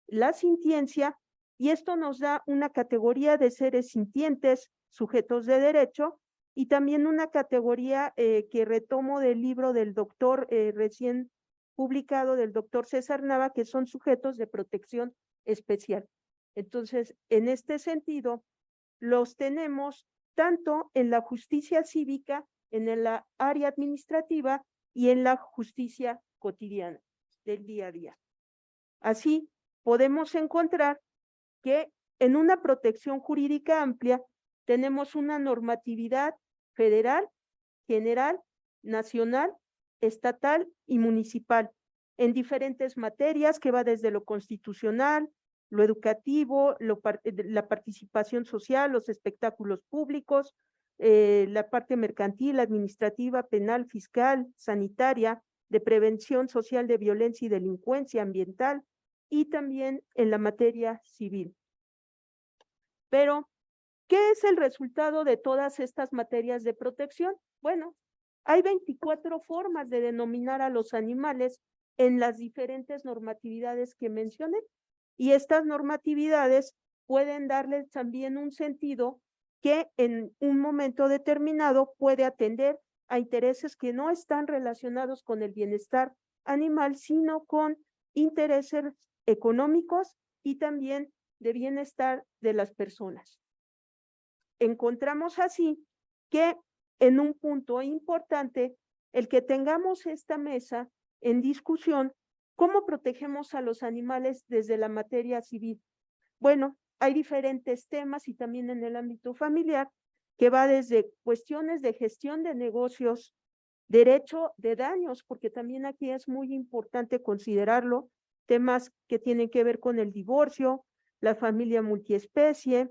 la sintiencia, y esto nos da una categoría de seres sintientes, sujetos de derecho, y también una categoría que retomo del libro del doctor recién publicado del doctor César Nava, que son sujetos de protección especial. Entonces, en este sentido, los tenemos tanto en la justicia cívica, en la área administrativa y en la justicia cotidiana del día a día. Así, podemos encontrar que en una protección jurídica amplia tenemos una normatividad federal, general, nacional, estatal y municipal en diferentes materias que va desde lo constitucional, lo educativo, la participación social, los espectáculos públicos, la parte mercantil, administrativa, penal, fiscal, sanitaria, de prevención social de violencia y delincuencia ambiental y también en la materia civil. Pero, ¿qué es el resultado de todas estas materias de protección? Bueno, hay 24 formas de denominar a los animales en las diferentes normatividades que mencioné. Y estas normatividades pueden darles también un sentido que en un momento determinado puede atender a intereses que no están relacionados con el bienestar animal, sino con intereses económicos y también de bienestar de las personas. Encontramos así que en un punto importante, el que tengamos esta mesa en discusión, ¿cómo protegemos a los animales desde la materia civil? Bueno, hay diferentes temas y también en el ámbito familiar, que va desde cuestiones de gestión de negocios, derecho de daños, porque también aquí es muy importante considerarlo, temas que tienen que ver con el divorcio, la familia multiespecie,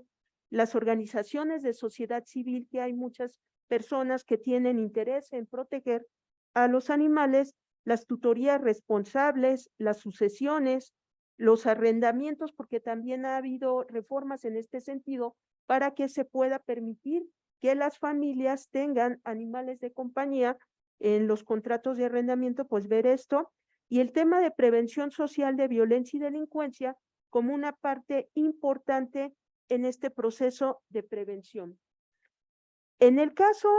las organizaciones de sociedad civil, que hay muchas personas que tienen interés en proteger a los animales, las tutorías responsables, las sucesiones, los arrendamientos, porque también ha habido reformas en este sentido para que se pueda permitir que las familias tengan animales de compañía en los contratos de arrendamiento, pues ver esto, y el tema de prevención social de violencia y delincuencia como una parte importante en este proceso de prevención. En el caso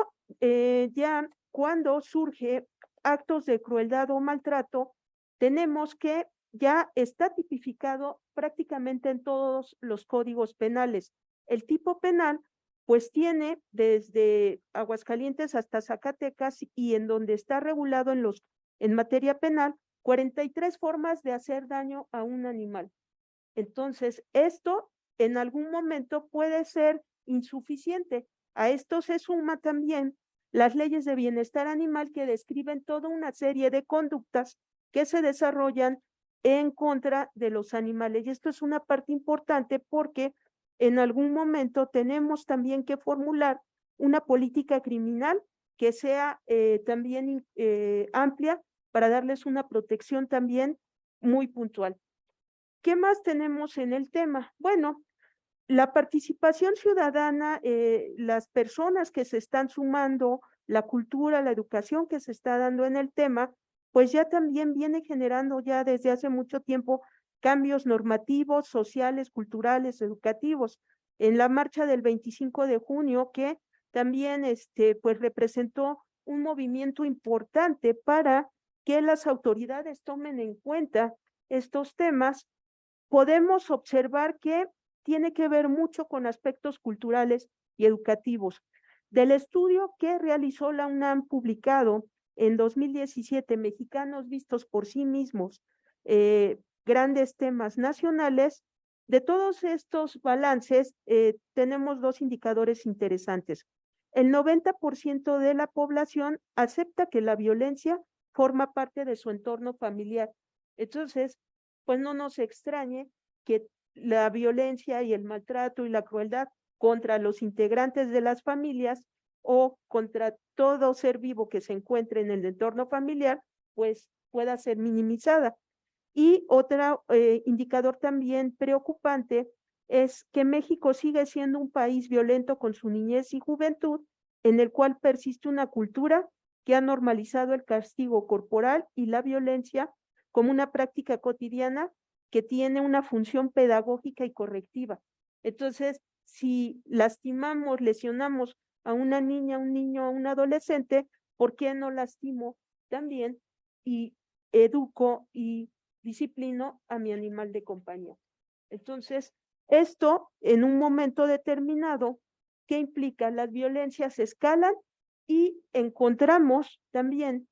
ya cuando surge actos de crueldad o maltrato, tenemos que ya está tipificado prácticamente en todos los códigos penales. El tipo penal pues tiene desde Aguascalientes hasta Zacatecas y en donde está regulado en materia penal 43 formas de hacer daño a un animal. Entonces, esto en algún momento puede ser insuficiente. A esto se suma también las leyes de bienestar animal que describen toda una serie de conductas que se desarrollan en contra de los animales. Y esto es una parte importante porque en algún momento tenemos también que formular una política criminal que sea también amplia para darles una protección también muy puntual. ¿Qué más tenemos en el tema? Bueno, la participación ciudadana, las personas que se están sumando, la cultura, la educación que se está dando en el tema, pues ya también viene generando ya desde hace mucho tiempo cambios normativos, sociales, culturales, educativos. En la marcha del 25 de junio, que también pues representó un movimiento importante para que las autoridades tomen en cuenta estos temas, podemos observar que tiene que ver mucho con aspectos culturales y educativos. Del estudio que realizó la UNAM publicado en 2017, Mexicanos vistos por sí mismos, grandes temas nacionales, de todos estos balances tenemos dos indicadores interesantes. El 90% de la población acepta que la violencia forma parte de su entorno familiar. Entonces, pues no nos extrañe que la violencia y el maltrato y la crueldad contra los integrantes de las familias o contra todo ser vivo que se encuentre en el entorno familiar, pues pueda ser minimizada. Y otro indicador también preocupante es que México sigue siendo un país violento con su niñez y juventud, en el cual persiste una cultura que ha normalizado el castigo corporal y la violencia como una práctica cotidiana que tiene una función pedagógica y correctiva. Entonces, si lastimamos, lesionamos a una niña, a un niño, a un adolescente, ¿por qué no lastimo también? Y educo y disciplino a mi animal de compañía. Entonces, esto en un momento determinado, ¿qué implica? Las violencias escalan y encontramos también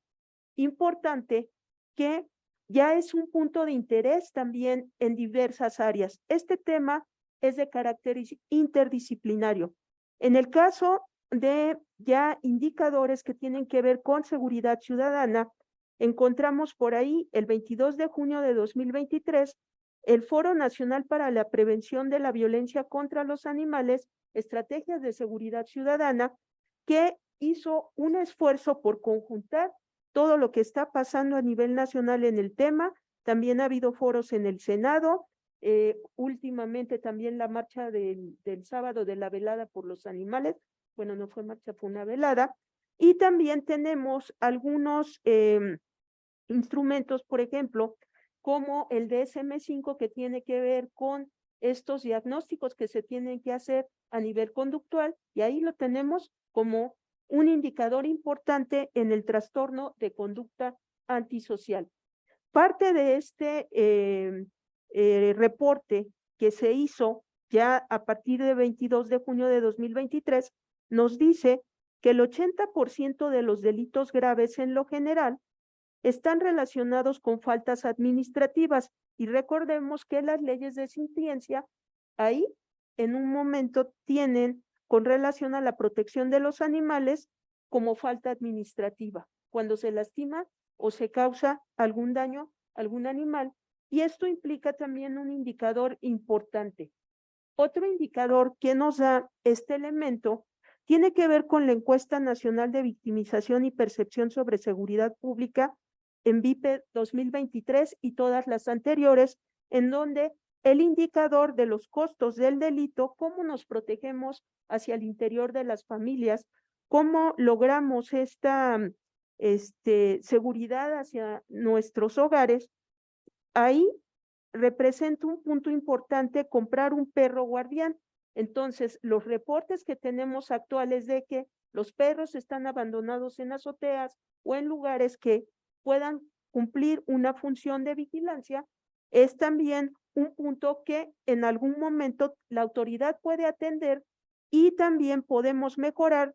importante que ya es un punto de interés también en diversas áreas. Este tema es de carácter interdisciplinario. En el caso de ya indicadores que tienen que ver con seguridad ciudadana, encontramos por ahí el 22 de junio de 2023 el Foro Nacional para la Prevención de la Violencia contra los Animales, Estrategias de Seguridad Ciudadana, que hizo un esfuerzo por conjuntar todo lo que está pasando a nivel nacional en el tema. También ha habido foros en el Senado, últimamente también la marcha del sábado de la velada por los animales, bueno, no fue marcha, fue una velada, y también tenemos algunos instrumentos, por ejemplo, como el DSM-5 que tiene que ver con estos diagnósticos que se tienen que hacer a nivel conductual, y ahí lo tenemos como un indicador importante en el trastorno de conducta antisocial. Parte de este reporte que se hizo ya a partir de 22 de junio de 2023 nos dice que el 80% de los delitos graves en lo general están relacionados con faltas administrativas, y recordemos que las leyes de sentencia ahí en un momento tienen con relación a la protección de los animales como falta administrativa, cuando se lastima o se causa algún daño a algún animal, y esto implica también un indicador importante. Otro indicador que nos da este elemento tiene que ver con la Encuesta Nacional de Victimización y Percepción sobre Seguridad Pública en VIPE 2023 y todas las anteriores, en donde el indicador de los costos del delito, cómo nos protegemos hacia el interior de las familias, cómo logramos esta seguridad hacia nuestros hogares, ahí representa un punto importante comprar un perro guardián. Entonces, los reportes que tenemos actuales de que los perros están abandonados en azoteas o en lugares que puedan cumplir una función de vigilancia, es también un punto que en algún momento la autoridad puede atender, y también podemos mejorar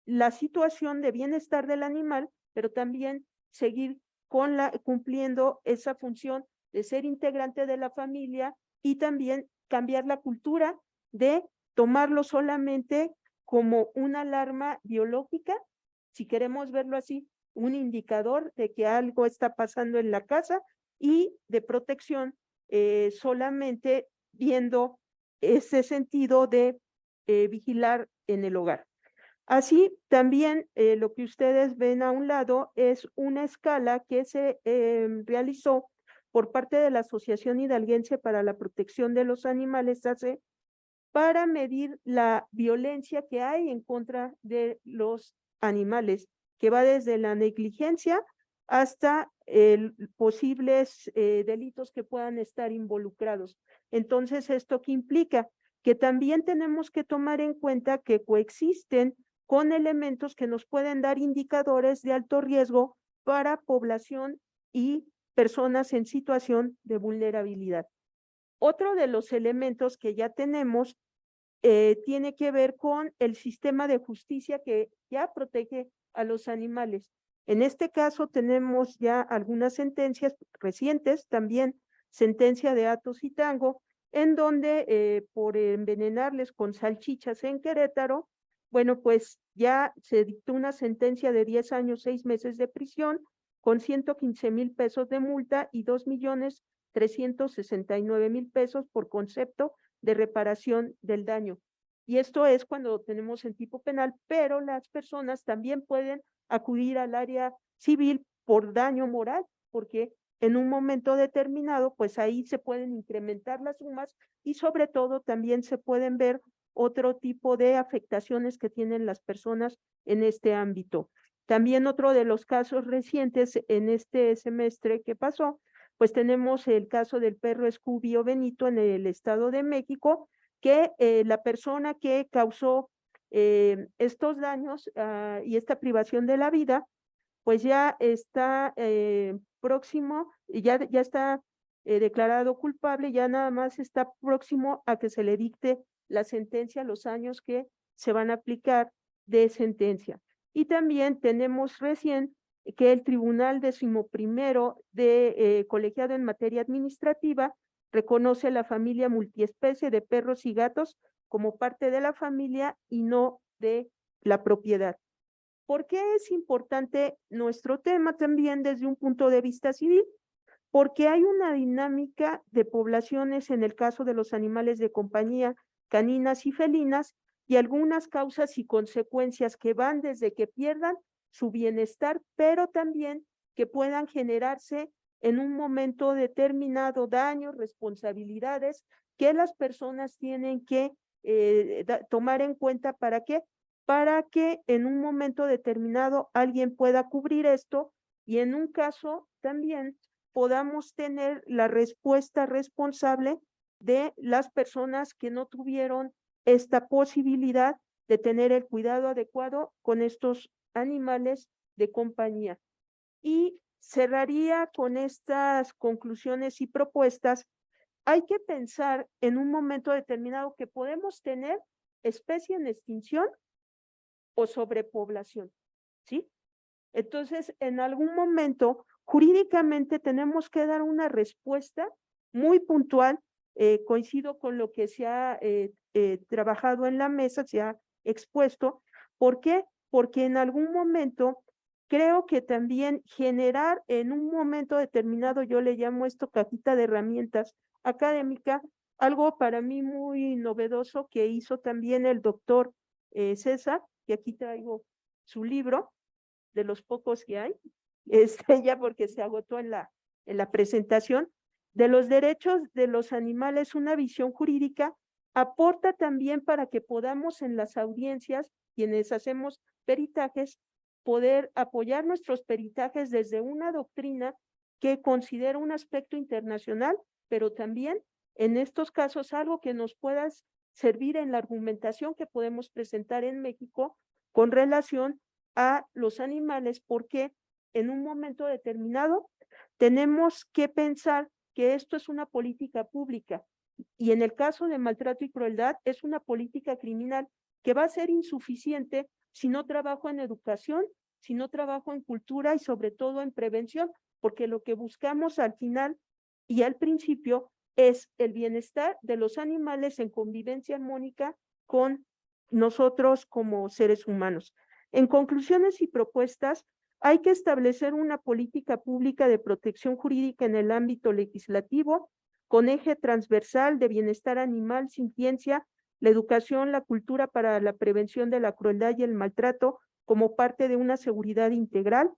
la situación de bienestar del animal, pero también seguir cumpliendo esa función de ser integrante de la familia, y también cambiar la cultura de tomarlo solamente como una alarma biológica, si queremos verlo así, un indicador de que algo está pasando en la casa, y de protección solamente viendo ese sentido de vigilar en el hogar. Así, también lo que ustedes ven a un lado es una escala que se realizó por parte de la Asociación Hidalguense para la Protección de los Animales, ACE, para medir la violencia que hay en contra de los animales, que va desde la negligencia hasta posibles delitos que puedan estar involucrados. Entonces, ¿esto qué implica? Que también tenemos que tomar en cuenta que coexisten con elementos que nos pueden dar indicadores de alto riesgo para población y personas en situación de vulnerabilidad. Otro de los elementos que ya tenemos tiene que ver con el sistema de justicia que ya protege a los animales. En este caso tenemos ya algunas sentencias recientes, también sentencia de Atos y Tango, en donde por envenenarles con salchichas en Querétaro, bueno, pues ya se dictó una sentencia de 10 años, 6 meses de prisión, con 115,000 pesos de multa y 2,369,000 pesos por concepto de reparación del daño. Y esto es cuando tenemos el tipo penal, pero las personas también pueden acudir al área civil por daño moral, porque en un momento determinado, pues ahí se pueden incrementar las sumas, y sobre todo también se pueden ver otro tipo de afectaciones que tienen las personas en este ámbito. También otro de los casos recientes en este semestre que pasó, pues tenemos el caso del perro Scooby o Benito en el Estado de México, que la persona que causó estos daños y esta privación de la vida, pues ya está próximo, ya está declarado culpable, ya nada más está próximo a que se le dicte la sentencia, los años que se van a aplicar de sentencia. Y también tenemos recién que el Tribunal 11º de colegiado en materia administrativa reconoce la familia multiespecie de perros y gatos como parte de la familia y no de la propiedad. ¿Por qué es importante nuestro tema también desde un punto de vista civil? Porque hay una dinámica de poblaciones en el caso de los animales de compañía, caninas y felinas, y algunas causas y consecuencias que van desde que pierdan su bienestar, pero también que puedan generarse en un momento determinado daños, responsabilidades que las personas tienen que tomar en cuenta. ¿Para qué? Para que en un momento determinado alguien pueda cubrir esto y en un caso también podamos tener la respuesta responsable de las personas que no tuvieron esta posibilidad de tener el cuidado adecuado con estos animales de compañía. Y cerraría con estas conclusiones y propuestas. Hay que pensar en un momento determinado que podemos tener especie en extinción o sobrepoblación, ¿sí? Entonces, en algún momento, jurídicamente tenemos que dar una respuesta muy puntual. Coincido con lo que se ha trabajado en la mesa, se ha expuesto. ¿Por qué? Porque en algún momento creo que también generar en un momento determinado, yo le llamo esto cajita de herramientas académica, algo para mí muy novedoso que hizo también el doctor César, que aquí traigo su libro, de los pocos que hay, ya porque se agotó en la presentación, de los derechos de los animales, una visión jurídica, aporta también para que podamos en las audiencias, quienes hacemos peritajes, poder apoyar nuestros peritajes desde una doctrina que considera un aspecto internacional, pero también en estos casos algo que nos pueda servir en la argumentación que podemos presentar en México con relación a los animales, porque en un momento determinado tenemos que pensar que esto es una política pública y en el caso de maltrato y crueldad es una política criminal que va a ser insuficiente si no trabajo en educación, si no trabajo en cultura y sobre todo en prevención, porque lo que buscamos al final y al principio es el bienestar de los animales en convivencia armónica con nosotros como seres humanos. En conclusiones y propuestas, hay que establecer una política pública de protección jurídica en el ámbito legislativo, con eje transversal de bienestar animal, sintiencia, la educación, la cultura para la prevención de la crueldad y el maltrato como parte de una seguridad integral,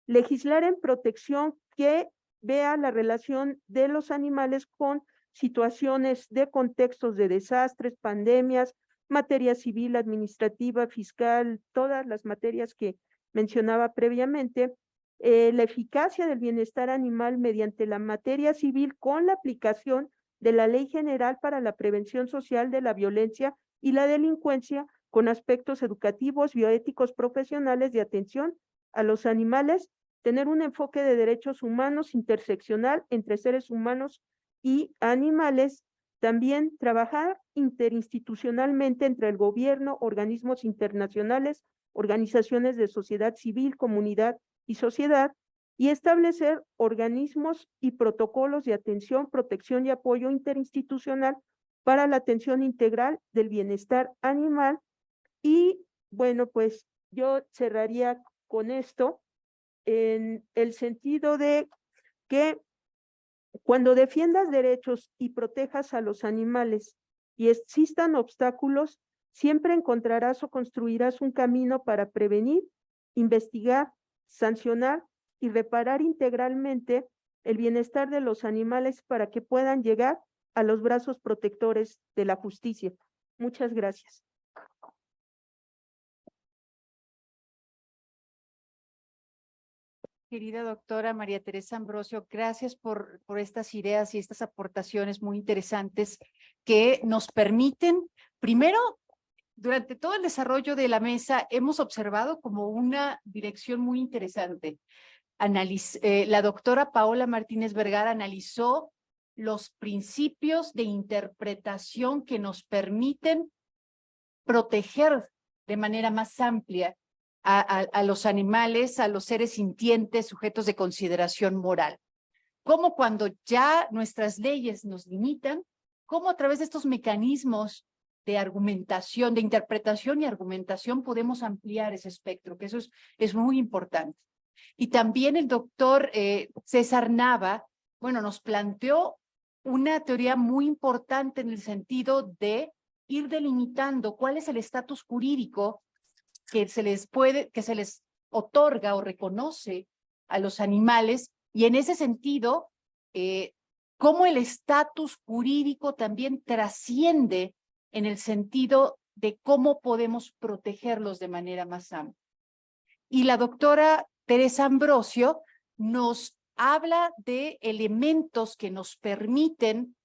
legislar en protección que vea la relación de los animales con situaciones de contextos de desastres, pandemias, materia civil, administrativa, fiscal, todas las materias que mencionaba previamente, la eficacia del bienestar animal mediante la materia civil con la aplicación de la Ley General para la Prevención Social de la Violencia y la Delincuencia con aspectos educativos, bioéticos, profesionales de atención a los animales, tener un enfoque de derechos humanos interseccional entre seres humanos y animales, también trabajar interinstitucionalmente entre el gobierno, organismos internacionales, organizaciones de sociedad civil, comunidad y sociedad, y establecer organismos y protocolos de atención, protección y apoyo interinstitucional para la atención integral del bienestar animal. Y bueno, pues yo cerraría con esto en el sentido de que cuando defiendas derechos y protejas a los animales y existan obstáculos, siempre encontrarás o construirás un camino para prevenir, investigar, sancionar y reparar integralmente el bienestar de los animales para que puedan llegar a los brazos protectores de la justicia. Muchas gracias. Querida doctora María Teresa Ambrosio, gracias por estas ideas y estas aportaciones muy interesantes que nos permiten, primero, durante todo el desarrollo de la mesa hemos observado como una dirección muy interesante, la doctora Paola Martínez Vergara analizó los principios de interpretación que nos permiten proteger de manera más amplia a los animales, a los seres sintientes, sujetos de consideración moral. Cómo cuando ya nuestras leyes nos limitan, cómo a través de estos mecanismos de argumentación, de interpretación y argumentación podemos ampliar ese espectro, que eso es muy importante. Y también el doctor César Nava, bueno, nos planteó una teoría muy importante en el sentido de ir delimitando cuál es el estatus jurídico que se les otorga o reconoce a los animales, y en ese sentido, cómo el estatus jurídico también trasciende en el sentido de cómo podemos protegerlos de manera más amplia. Y la doctora Teresa Ambrosio nos habla de elementos que nos permiten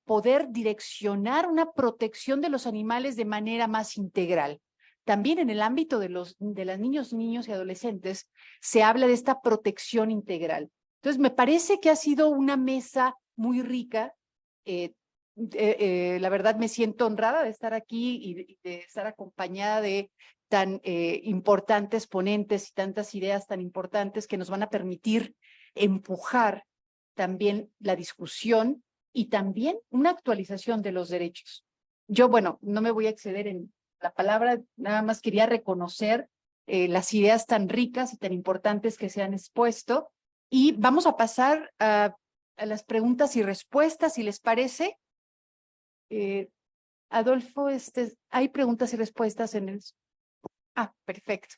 poder direccionar una protección de los animales de manera más integral. También en el ámbito de las niños y adolescentes se habla de esta protección integral. Entonces, me parece que ha sido una mesa muy rica. La verdad, me siento honrada de estar aquí y de estar acompañada de tan importantes ponentes y tantas ideas tan importantes que nos van a permitir empujar también la discusión y también una actualización de los derechos. Yo, bueno, no me voy a exceder en la palabra, nada más quería reconocer las ideas tan ricas y tan importantes que se han expuesto, y vamos a pasar a las preguntas y respuestas, si les parece. Adolfo, hay preguntas y respuestas en el... Ah, perfecto.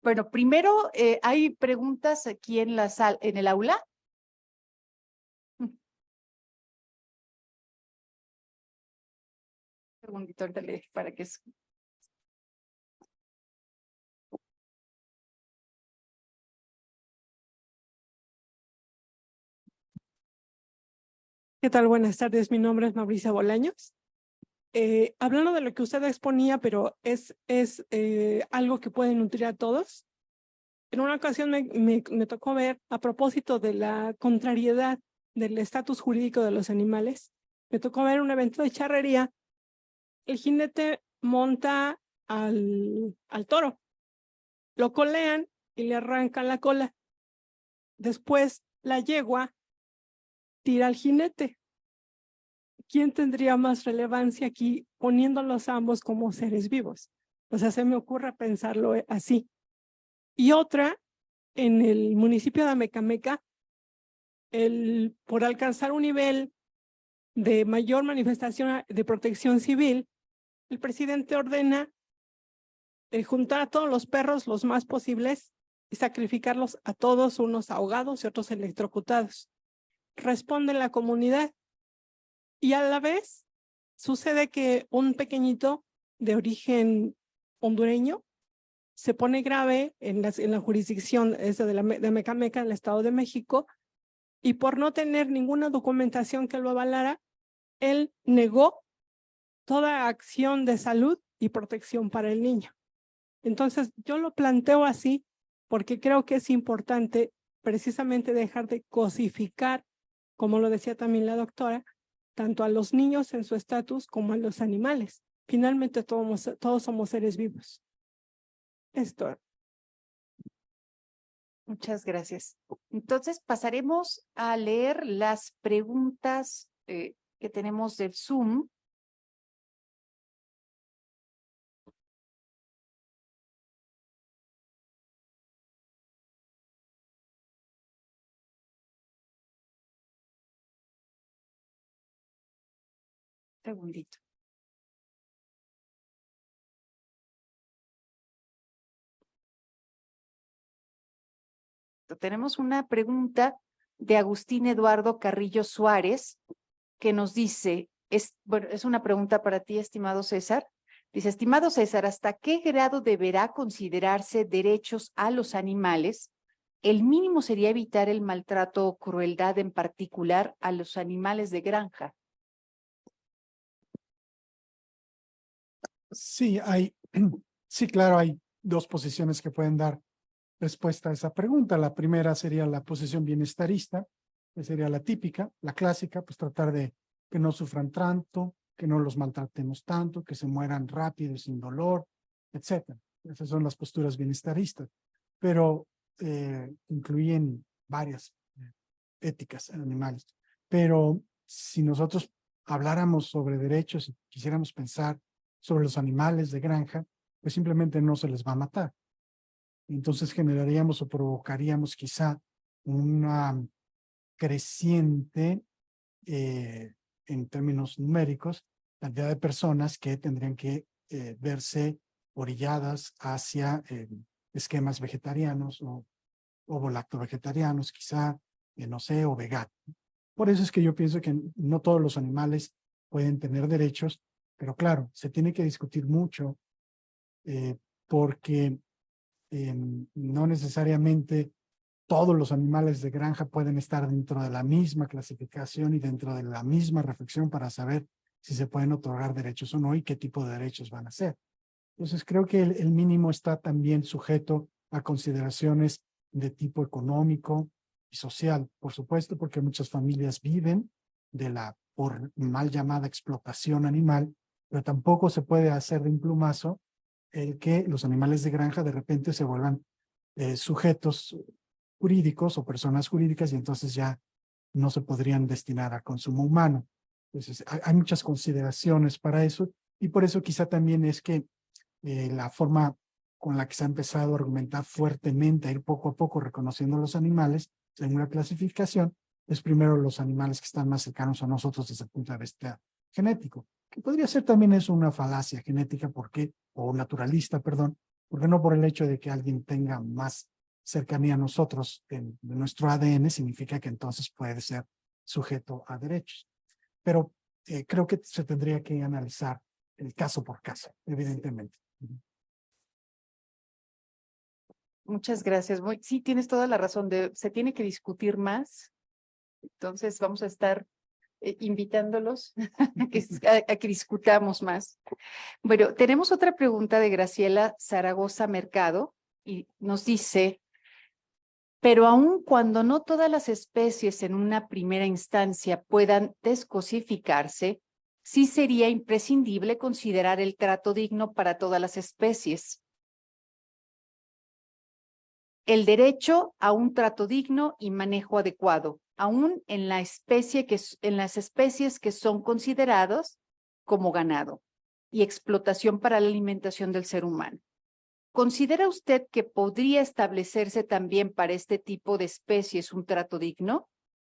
Bueno, primero, ¿hay preguntas aquí en la sala, en el aula? Un segundito, ahorita le dejo para que... ¿Qué tal? Buenas tardes. Mi nombre es Mauricia Bolaños. Hablando de lo que usted exponía, pero es algo que puede nutrir a todos. En una ocasión me tocó ver, a propósito de la contrariedad del estatus jurídico de los animales, me tocó ver un evento de charrería. El jinete monta al toro, lo colean y le arrancan la cola. Después la yegua tira al jinete. ¿Quién tendría más relevancia aquí poniéndolos ambos como seres vivos? O sea, se me ocurre pensarlo así. Y otra, en el municipio de Amecameca, por alcanzar un nivel de mayor manifestación de protección civil, el presidente ordena juntar a todos los perros los más posibles y sacrificarlos a todos, unos ahogados y otros electrocutados. Responde la comunidad. Y a la vez sucede que un pequeñito de origen hondureño se pone grave en la jurisdicción de Amecameca, en el Estado de México, y por no tener ninguna documentación que lo avalara, él negó toda acción de salud y protección para el niño. Entonces, yo lo planteo así porque creo que es importante precisamente dejar de cosificar, como lo decía también la doctora, tanto a los niños en su estatus como a los animales. Finalmente todos somos seres vivos. Esto. Muchas gracias. Entonces pasaremos a leer las preguntas que tenemos del Zoom. Segundito. Tenemos una pregunta de Agustín Eduardo Carrillo Suárez, que nos dice, bueno, es una pregunta para ti, estimado César. Dice, estimado César, ¿hasta qué grado deberá considerarse derechos a los animales? El mínimo sería evitar el maltrato o crueldad, en particular a los animales de granja. Sí, sí, claro, hay dos posiciones que pueden dar respuesta a esa pregunta. La primera sería la posición bienestarista, que sería la típica, la clásica, pues tratar de que no sufran tanto, que no los maltratemos tanto, que se mueran rápido y sin dolor, etcétera. Esas son las posturas bienestaristas, pero incluyen varias éticas en animales. Pero si nosotros habláramos sobre derechos y quisiéramos pensar sobre los animales de granja, pues simplemente no se les va a matar. Entonces generaríamos o provocaríamos quizá una creciente, en términos numéricos, cantidad de personas que tendrían que verse orilladas hacia esquemas vegetarianos o volacto-vegetarianos, quizá, no sé, o veganos. Por eso es que yo pienso que no todos los animales pueden tener derechos, pero claro, se tiene que discutir mucho porque no necesariamente todos los animales de granja pueden estar dentro de la misma clasificación y dentro de la misma reflexión para saber si se pueden otorgar derechos o no y qué tipo de derechos van a ser. Entonces creo que el mínimo está también sujeto a consideraciones de tipo económico y social, por supuesto, porque muchas familias viven de la por mal llamada explotación animal, pero tampoco se puede hacer de un plumazo el que los animales de granja de repente se vuelvan sujetos jurídicos o personas jurídicas y entonces ya no se podrían destinar a consumo humano. Entonces hay muchas consideraciones para eso y por eso quizá también es que la forma con la que se ha empezado a argumentar fuertemente, a ir poco a poco reconociendo los animales en una clasificación, es primero los animales que están más cercanos a nosotros desde el punto de vista genético, que podría ser también eso una falacia genética, porque, o naturalista, perdón, porque no por el hecho de que alguien tenga más cercanía a nosotros en nuestro ADN significa que entonces puede ser sujeto a derechos. Pero creo que se tendría que analizar el caso por caso, evidentemente. Muchas gracias. Sí, tienes toda la razón. Se tiene que discutir más. Entonces vamos a estar invitándolos a que discutamos más. Bueno, tenemos otra pregunta de Graciela Zaragoza Mercado y nos dice, pero aun cuando no todas las especies en una primera instancia puedan descosificarse, sí sería imprescindible considerar el trato digno para todas las especies. El derecho a un trato digno y manejo adecuado, aún en las especies que son consideradas como ganado y explotación para la alimentación del ser humano. ¿Considera usted que podría establecerse también para este tipo de especies un trato digno?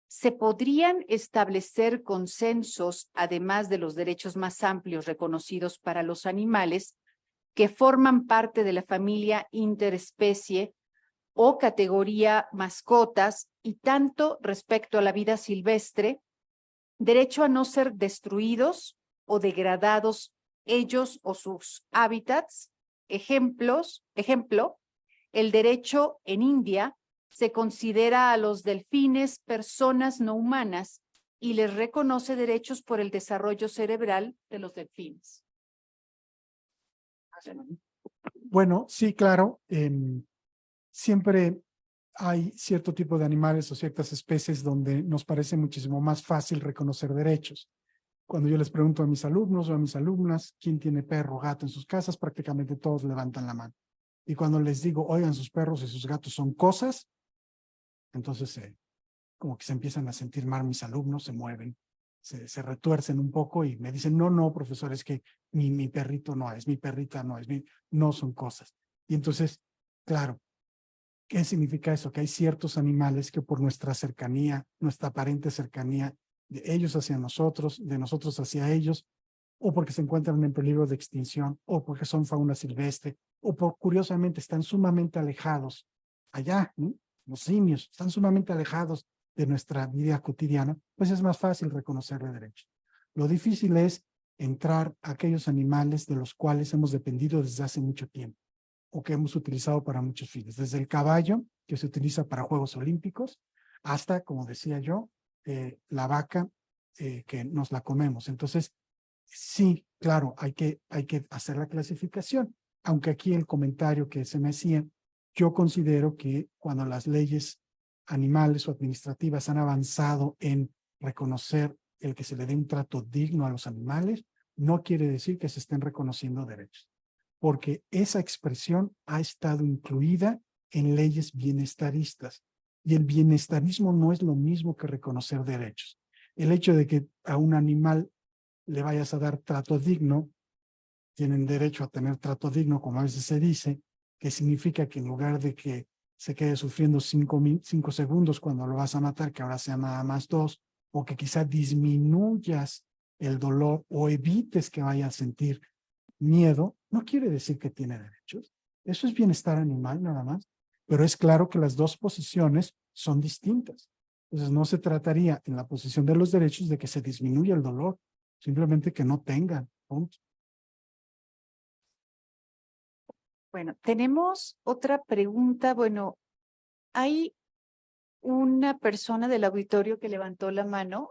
¿Se podrían establecer consensos, además de los derechos más amplios reconocidos para los animales, que forman parte de la familia interespecie o categoría mascotas, y tanto respecto a la vida silvestre, derecho a no ser destruidos o degradados ellos o sus hábitats? Ejemplo, el derecho en India se considera a los delfines personas no humanas y les reconoce derechos por el desarrollo cerebral de los delfines. Bueno, sí, claro. Siempre hay cierto tipo de animales o ciertas especies donde nos parece muchísimo más fácil reconocer derechos. Cuando yo les pregunto a mis alumnos o a mis alumnas quién tiene perro o gato en sus casas, prácticamente todos levantan la mano. Y cuando les digo, oigan, sus perros y sus gatos son cosas, entonces como que se empiezan a sentir mal mis alumnos, se mueven, se retuercen un poco y me dicen, no, profesor, es que mi perrito no es, mi perrita no es, no son cosas. Y entonces, claro, ¿qué significa eso? Que hay ciertos animales que por nuestra cercanía, nuestra aparente cercanía, de ellos hacia nosotros, de nosotros hacia ellos, o porque se encuentran en peligro de extinción, o porque son fauna silvestre, o curiosamente están sumamente alejados allá, ¿no? Los simios están sumamente alejados de nuestra vida cotidiana, pues es más fácil reconocerle derechos. Lo difícil es entrar a aquellos animales de los cuales hemos dependido desde hace mucho tiempo o que hemos utilizado para muchos fines, desde el caballo, que se utiliza para Juegos Olímpicos, hasta, como decía yo, la vaca, que nos la comemos. Entonces, sí, claro, hay que hacer la clasificación, aunque aquí el comentario que se me hacía yo considero que cuando las leyes animales o administrativas han avanzado en reconocer el que se le dé un trato digno a los animales, no quiere decir que se estén reconociendo derechos, porque esa expresión ha estado incluida en leyes bienestaristas, y el bienestarismo no es lo mismo que reconocer derechos. El hecho de que a un animal le vayas a dar trato digno, tienen derecho a tener trato digno, como a veces se dice, que significa que en lugar de que se quede sufriendo 5 segundos cuando lo vas a matar, que ahora sea nada más 2, o que quizá disminuyas el dolor o evites que vaya a sentir miedo, no quiere decir que tiene derechos. Eso es bienestar animal nada más, pero es claro que las dos posiciones son distintas. Entonces no se trataría en la posición de los derechos de que se disminuya el dolor, simplemente que no tengan, punto. Bueno, tenemos otra pregunta. Bueno, hay una persona del auditorio que levantó la mano.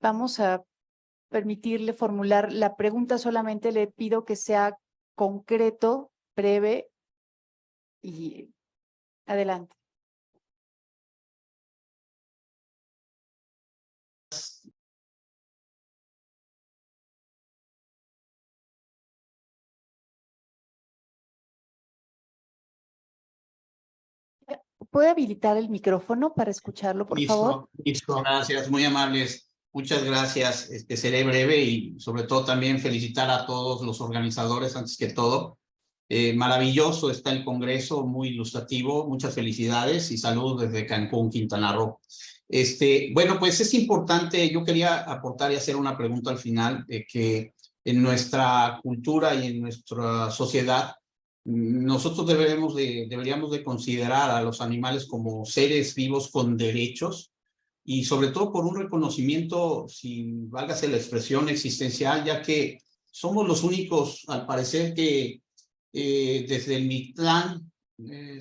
Vamos a permitirle formular la pregunta. Solamente le pido que sea concreto, breve y adelante. ¿Puede habilitar el micrófono para escucharlo, por favor? Listo, gracias, muy amables. Muchas gracias. Seré breve y sobre todo también felicitar a todos los organizadores antes que todo. Maravilloso está el Congreso, muy ilustrativo. Muchas felicidades y saludos desde Cancún, Quintana Roo. Bueno, pues es importante, yo quería aportar y hacer una pregunta al final, que en nuestra cultura y en nuestra sociedad, nosotros deberíamos de considerar a los animales como seres vivos con derechos y sobre todo por un reconocimiento, si válgase la expresión existencial, ya que somos los únicos, al parecer, que desde el Mictlán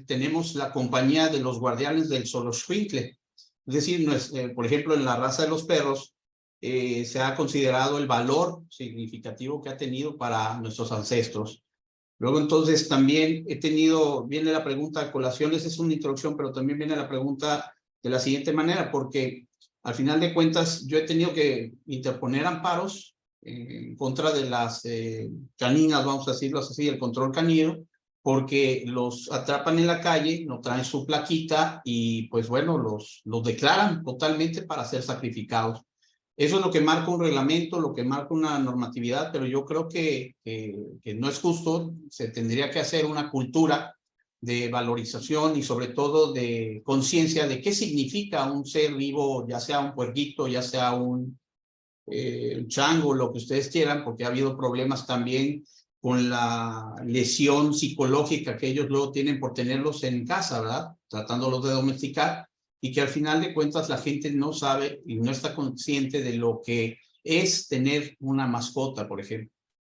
tenemos la compañía de los guardianes del Xoloitzcuintle. Es decir, por ejemplo, en la raza de los perros se ha considerado el valor significativo que ha tenido para nuestros ancestros. Luego, entonces, también viene la pregunta a colaciones, es una introducción, pero también viene la pregunta de la siguiente manera, porque al final de cuentas yo he tenido que interponer amparos en contra de las caninas, vamos a decirlo así, el control canino, porque los atrapan en la calle, no traen su plaquita y pues bueno, los declaran totalmente para ser sacrificados. Eso es lo que marca un reglamento, lo que marca una normatividad, pero yo creo que no es justo. Se tendría que hacer una cultura de valorización y sobre todo de conciencia de qué significa un ser vivo, ya sea un puerquito, ya sea un chango, lo que ustedes quieran, porque ha habido problemas también con la lesión psicológica que ellos luego tienen por tenerlos en casa, ¿verdad? Tratándolos de domesticar, y que al final de cuentas la gente no sabe y no está consciente de lo que es tener una mascota, por ejemplo.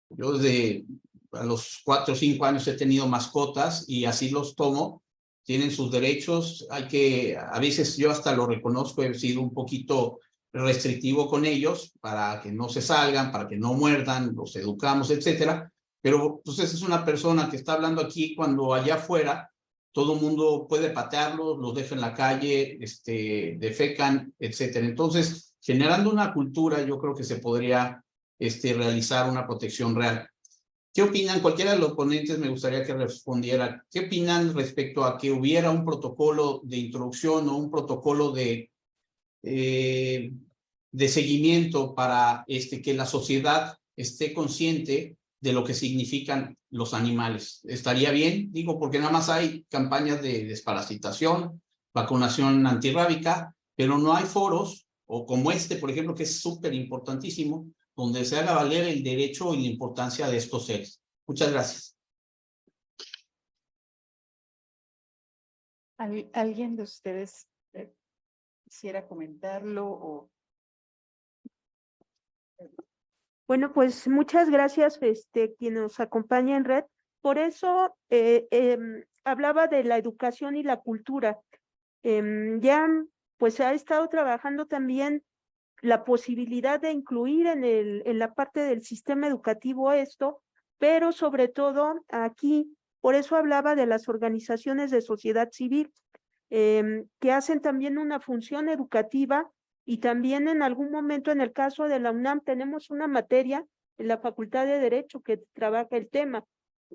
Yo desde a los 4 o 5 años he tenido mascotas y así los tomo, tienen sus derechos, a veces yo hasta lo reconozco, he sido un poquito restrictivo con ellos para que no se salgan, para que no muerdan, los educamos, etcétera. Pero pues esa es una persona que está hablando aquí cuando allá afuera todo el mundo puede patearlos, los deja en la calle, defecan, etcétera. Entonces, generando una cultura, yo creo que se podría realizar una protección real. ¿Qué opinan? Cualquiera de los ponentes me gustaría que respondiera. ¿Qué opinan respecto a que hubiera un protocolo de introducción o un protocolo de seguimiento para que la sociedad esté consciente de lo que significan los animales? ¿Estaría bien? Digo, porque nada más hay campañas de desparasitación, vacunación antirrábica, pero no hay foros, o como por ejemplo, que es súper importantísimo, donde se haga valer el derecho y la importancia de estos seres. Muchas gracias. ¿Alguien de ustedes quisiera comentarlo? Bueno, pues muchas gracias, quien nos acompaña en red. Por eso hablaba de la educación y la cultura. Ya pues se ha estado trabajando también la posibilidad de incluir en la parte del sistema educativo esto, pero sobre todo aquí Por eso hablaba de las organizaciones de sociedad civil, que hacen también una función educativa, y también en algún momento, en el caso de la UNAM, tenemos una materia en la Facultad de Derecho que trabaja el tema.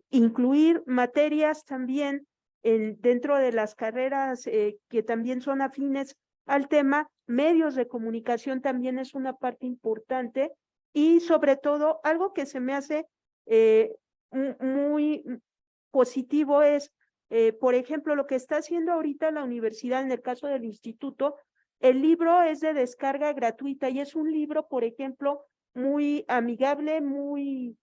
Incluir materias también dentro de las carreras que también son afines al tema, medios de comunicación también es una parte importante, y sobre todo algo que se me hace muy positivo es, por ejemplo, lo que está haciendo ahorita la universidad, en el caso del instituto. El libro es de descarga gratuita y es un libro, por ejemplo, muy amigable, muy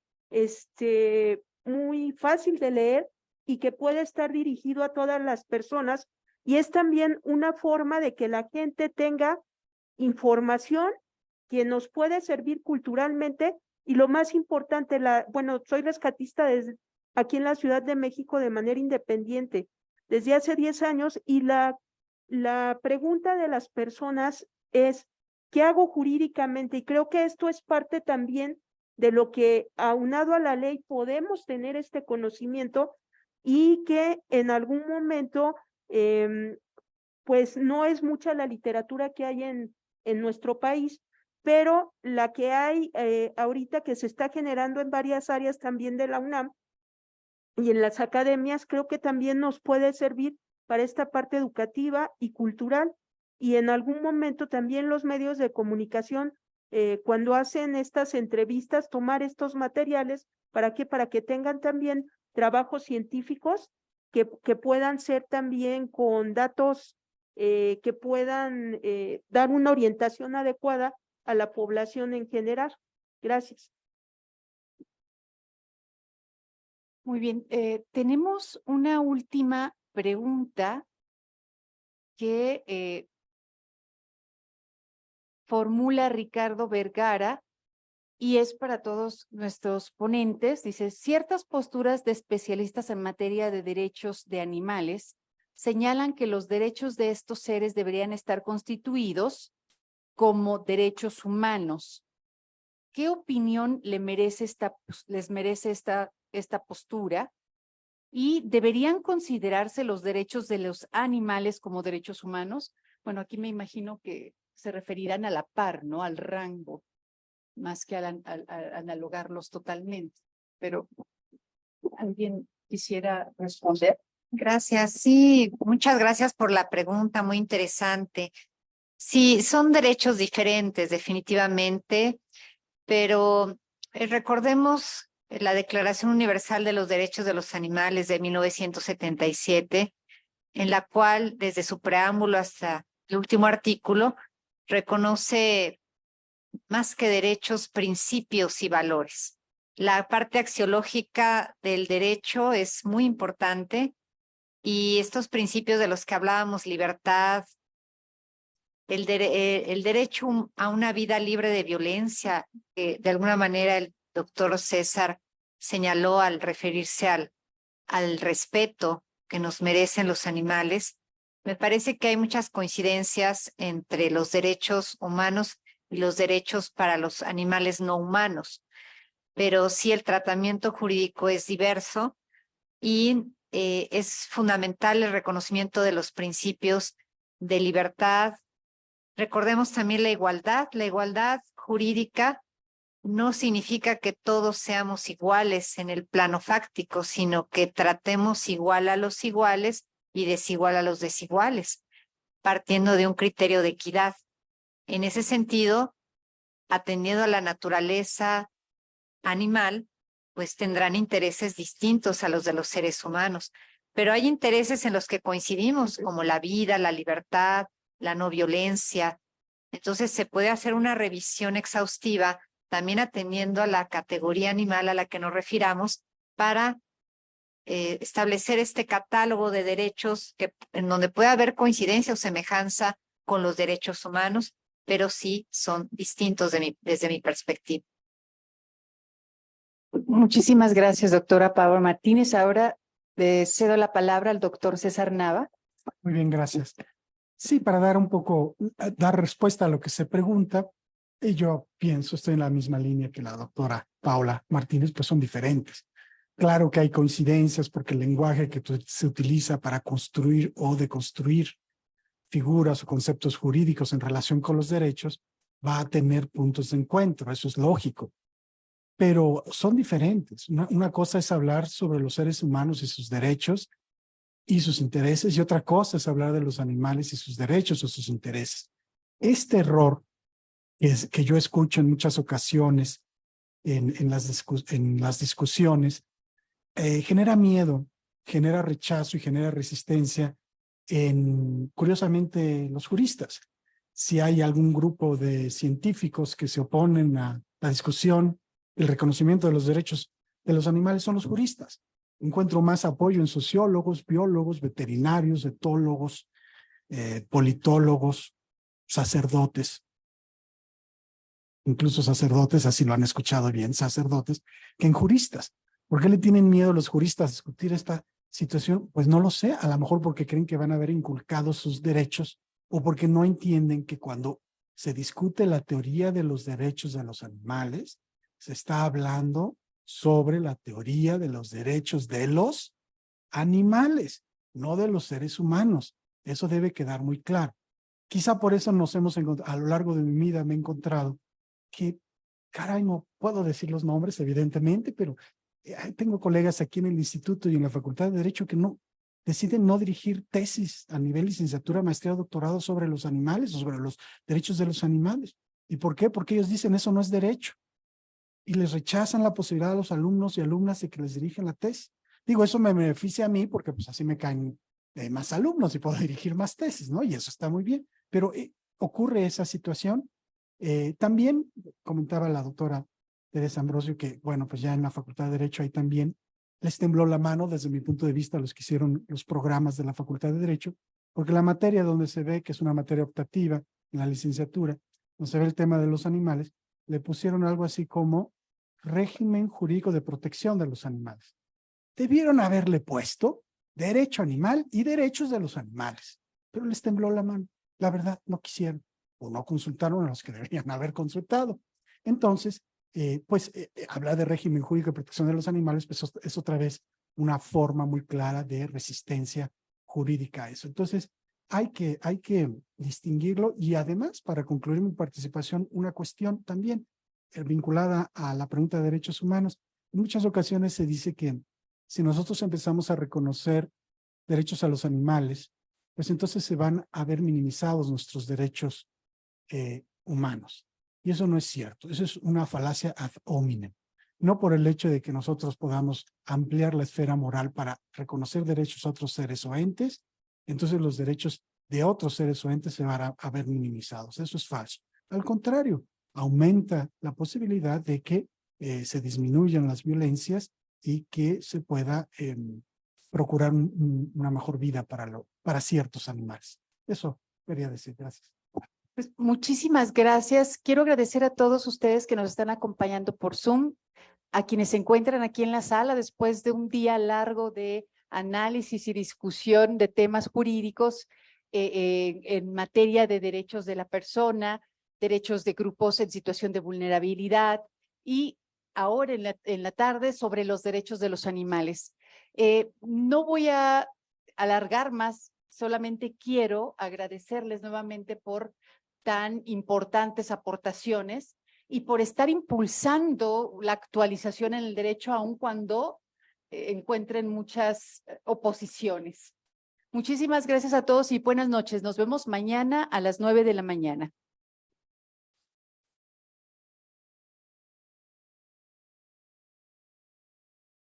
fácil de leer, y que puede estar dirigido a todas las personas, y es también una forma de que la gente tenga información que nos puede servir culturalmente. Y lo más importante, bueno, soy rescatista aquí en la Ciudad de México de manera independiente desde hace 10 años, y la pregunta de las personas es, ¿qué hago jurídicamente? Y creo que esto es parte también de lo que, aunado a la ley, podemos tener este conocimiento, y que en algún momento, pues no es mucha la literatura que hay en nuestro país, pero la que hay ahorita, que se está generando en varias áreas también de la UNAM y en las academias, creo que también nos puede servir para esta parte educativa y cultural. Y en algún momento también los medios de comunicación, cuando hacen estas entrevistas, tomar estos materiales, ¿para qué? Para que tengan también trabajos científicos que puedan ser también con datos que puedan dar una orientación adecuada a la población en general. Gracias. Muy bien, tenemos una última pregunta que formula Ricardo Vergara, y es para todos nuestros ponentes. Dice: ciertas posturas de especialistas en materia de derechos de animales señalan que los derechos de estos seres deberían estar constituidos como derechos humanos. ¿Qué opinión les merece esta postura? ¿Y deberían considerarse los derechos de los animales como derechos humanos? Bueno, aquí me imagino que se referirán a la par, ¿no? Al rango, más que al analogarlos totalmente. Pero, ¿alguien quisiera responder? Gracias. Sí, muchas gracias por la pregunta, muy interesante. Sí, son derechos diferentes, definitivamente, pero recordemos la Declaración Universal de los Derechos de los Animales de 1977, en la cual, desde su preámbulo hasta el último artículo, reconoce más que derechos, principios y valores. La parte axiológica del derecho es muy importante, y estos principios de los que hablábamos, libertad, el derecho a una vida libre de violencia, que de alguna manera el doctor César señaló al referirse al respeto que nos merecen los animales. Me parece que hay muchas coincidencias entre los derechos humanos y los derechos para los animales no humanos, pero sí el tratamiento jurídico es diverso, y es fundamental el reconocimiento de los principios de libertad. Recordemos también la igualdad. La igualdad jurídica no significa que todos seamos iguales en el plano fáctico, sino que tratemos igual a los iguales y desigual a los desiguales, partiendo de un criterio de equidad. En ese sentido, atendiendo a la naturaleza animal, pues tendrán intereses distintos a los de los seres humanos, pero hay intereses en los que coincidimos, como la vida, la libertad, la no violencia. Entonces se puede hacer una revisión exhaustiva, también atendiendo a la categoría animal a la que nos refiramos, para establecer este catálogo de derechos en donde puede haber coincidencia o semejanza con los derechos humanos, pero sí son distintos desde mi perspectiva. Muchísimas gracias, doctora Paola Martínez. Ahora le cedo la palabra al doctor César Nava. Muy bien, gracias. Sí, para dar respuesta a lo que se pregunta, y yo pienso, estoy en la misma línea que la doctora Paola Martínez, pues son diferentes. Claro que hay coincidencias porque el lenguaje que se utiliza para construir o deconstruir figuras o conceptos jurídicos en relación con los derechos va a tener puntos de encuentro, eso es lógico, pero son diferentes. Una cosa es hablar sobre los seres humanos y sus derechos y sus intereses, y otra cosa es hablar de los animales y sus derechos o sus intereses. Este error que yo escucho en muchas ocasiones en las discusiones genera miedo, genera rechazo y genera resistencia curiosamente, los juristas. Si hay algún grupo de científicos que se oponen a la discusión, el reconocimiento de los derechos de los animales, son los juristas. Encuentro más apoyo en sociólogos, biólogos, veterinarios, etólogos, politólogos, sacerdotes, incluso sacerdotes, así lo han escuchado bien, sacerdotes, que en juristas. ¿Por qué le tienen miedo los juristas a discutir esta situación? Pues no lo sé, a lo mejor porque creen que van a haber inculcado sus derechos o porque no entienden que cuando se discute la teoría de los derechos de los animales, se está hablando sobre la teoría de los derechos de los animales, no de los seres humanos. Eso debe quedar muy claro. Quizá por eso nos hemos encontrado, a lo largo de mi vida me he encontrado que, caray, no puedo decir los nombres, evidentemente, pero tengo colegas aquí en el instituto y en la Facultad de Derecho que deciden no dirigir tesis a nivel licenciatura, maestría o doctorado sobre los animales o sobre los derechos de los animales. ¿Y por qué? Porque ellos dicen eso no es derecho. Y les rechazan la posibilidad a los alumnos y alumnas de que les dirigen la tesis. Digo, eso me beneficia a mí porque pues así me caen más alumnos y puedo dirigir más tesis, ¿no? Y eso está muy bien. Pero ocurre esa situación. También comentaba la doctora Teresa Ambrosio que, bueno, pues ya en la Facultad de Derecho ahí también les tembló la mano desde mi punto de vista los que hicieron los programas de la Facultad de Derecho, porque la materia donde se ve que es una materia optativa en la licenciatura, donde se ve el tema de los animales, le pusieron algo así como régimen jurídico de protección de los animales. Debieron haberle puesto derecho animal y derechos de los animales, pero les tembló la mano. La verdad, no quisieron o no consultaron a los que deberían haber consultado. Entonces, hablar de régimen jurídico de protección de los animales pues es otra vez una forma muy clara de resistencia jurídica a eso. Entonces, hay que distinguirlo y además, para concluir mi participación, una cuestión también vinculada a la pregunta de derechos humanos. En muchas ocasiones se dice que si nosotros empezamos a reconocer derechos a los animales, pues entonces se van a ver minimizados nuestros derechos humanos. Y eso no es cierto, eso es una falacia ad hominem. No por el hecho de que nosotros podamos ampliar la esfera moral para reconocer derechos a otros seres o entes, entonces los derechos de otros seres o entes se van a ver minimizados. Eso es falso. Al contrario, aumenta la posibilidad de que se disminuyan las violencias y que se pueda procurar una mejor vida para ciertos animales. Eso quería decir. Gracias. Pues muchísimas gracias. Quiero agradecer a todos ustedes que nos están acompañando por Zoom, a quienes se encuentran aquí en la sala después de un día largo de análisis y discusión de temas jurídicos en materia de derechos de la persona, derechos de grupos en situación de vulnerabilidad y ahora en la tarde sobre los derechos de los animales. No voy a alargar más, solamente quiero agradecerles nuevamente por tan importantes aportaciones y por estar impulsando la actualización en el derecho aun cuando encuentren muchas oposiciones. Muchísimas gracias a todos y buenas noches. Nos vemos mañana a las 9 de la mañana.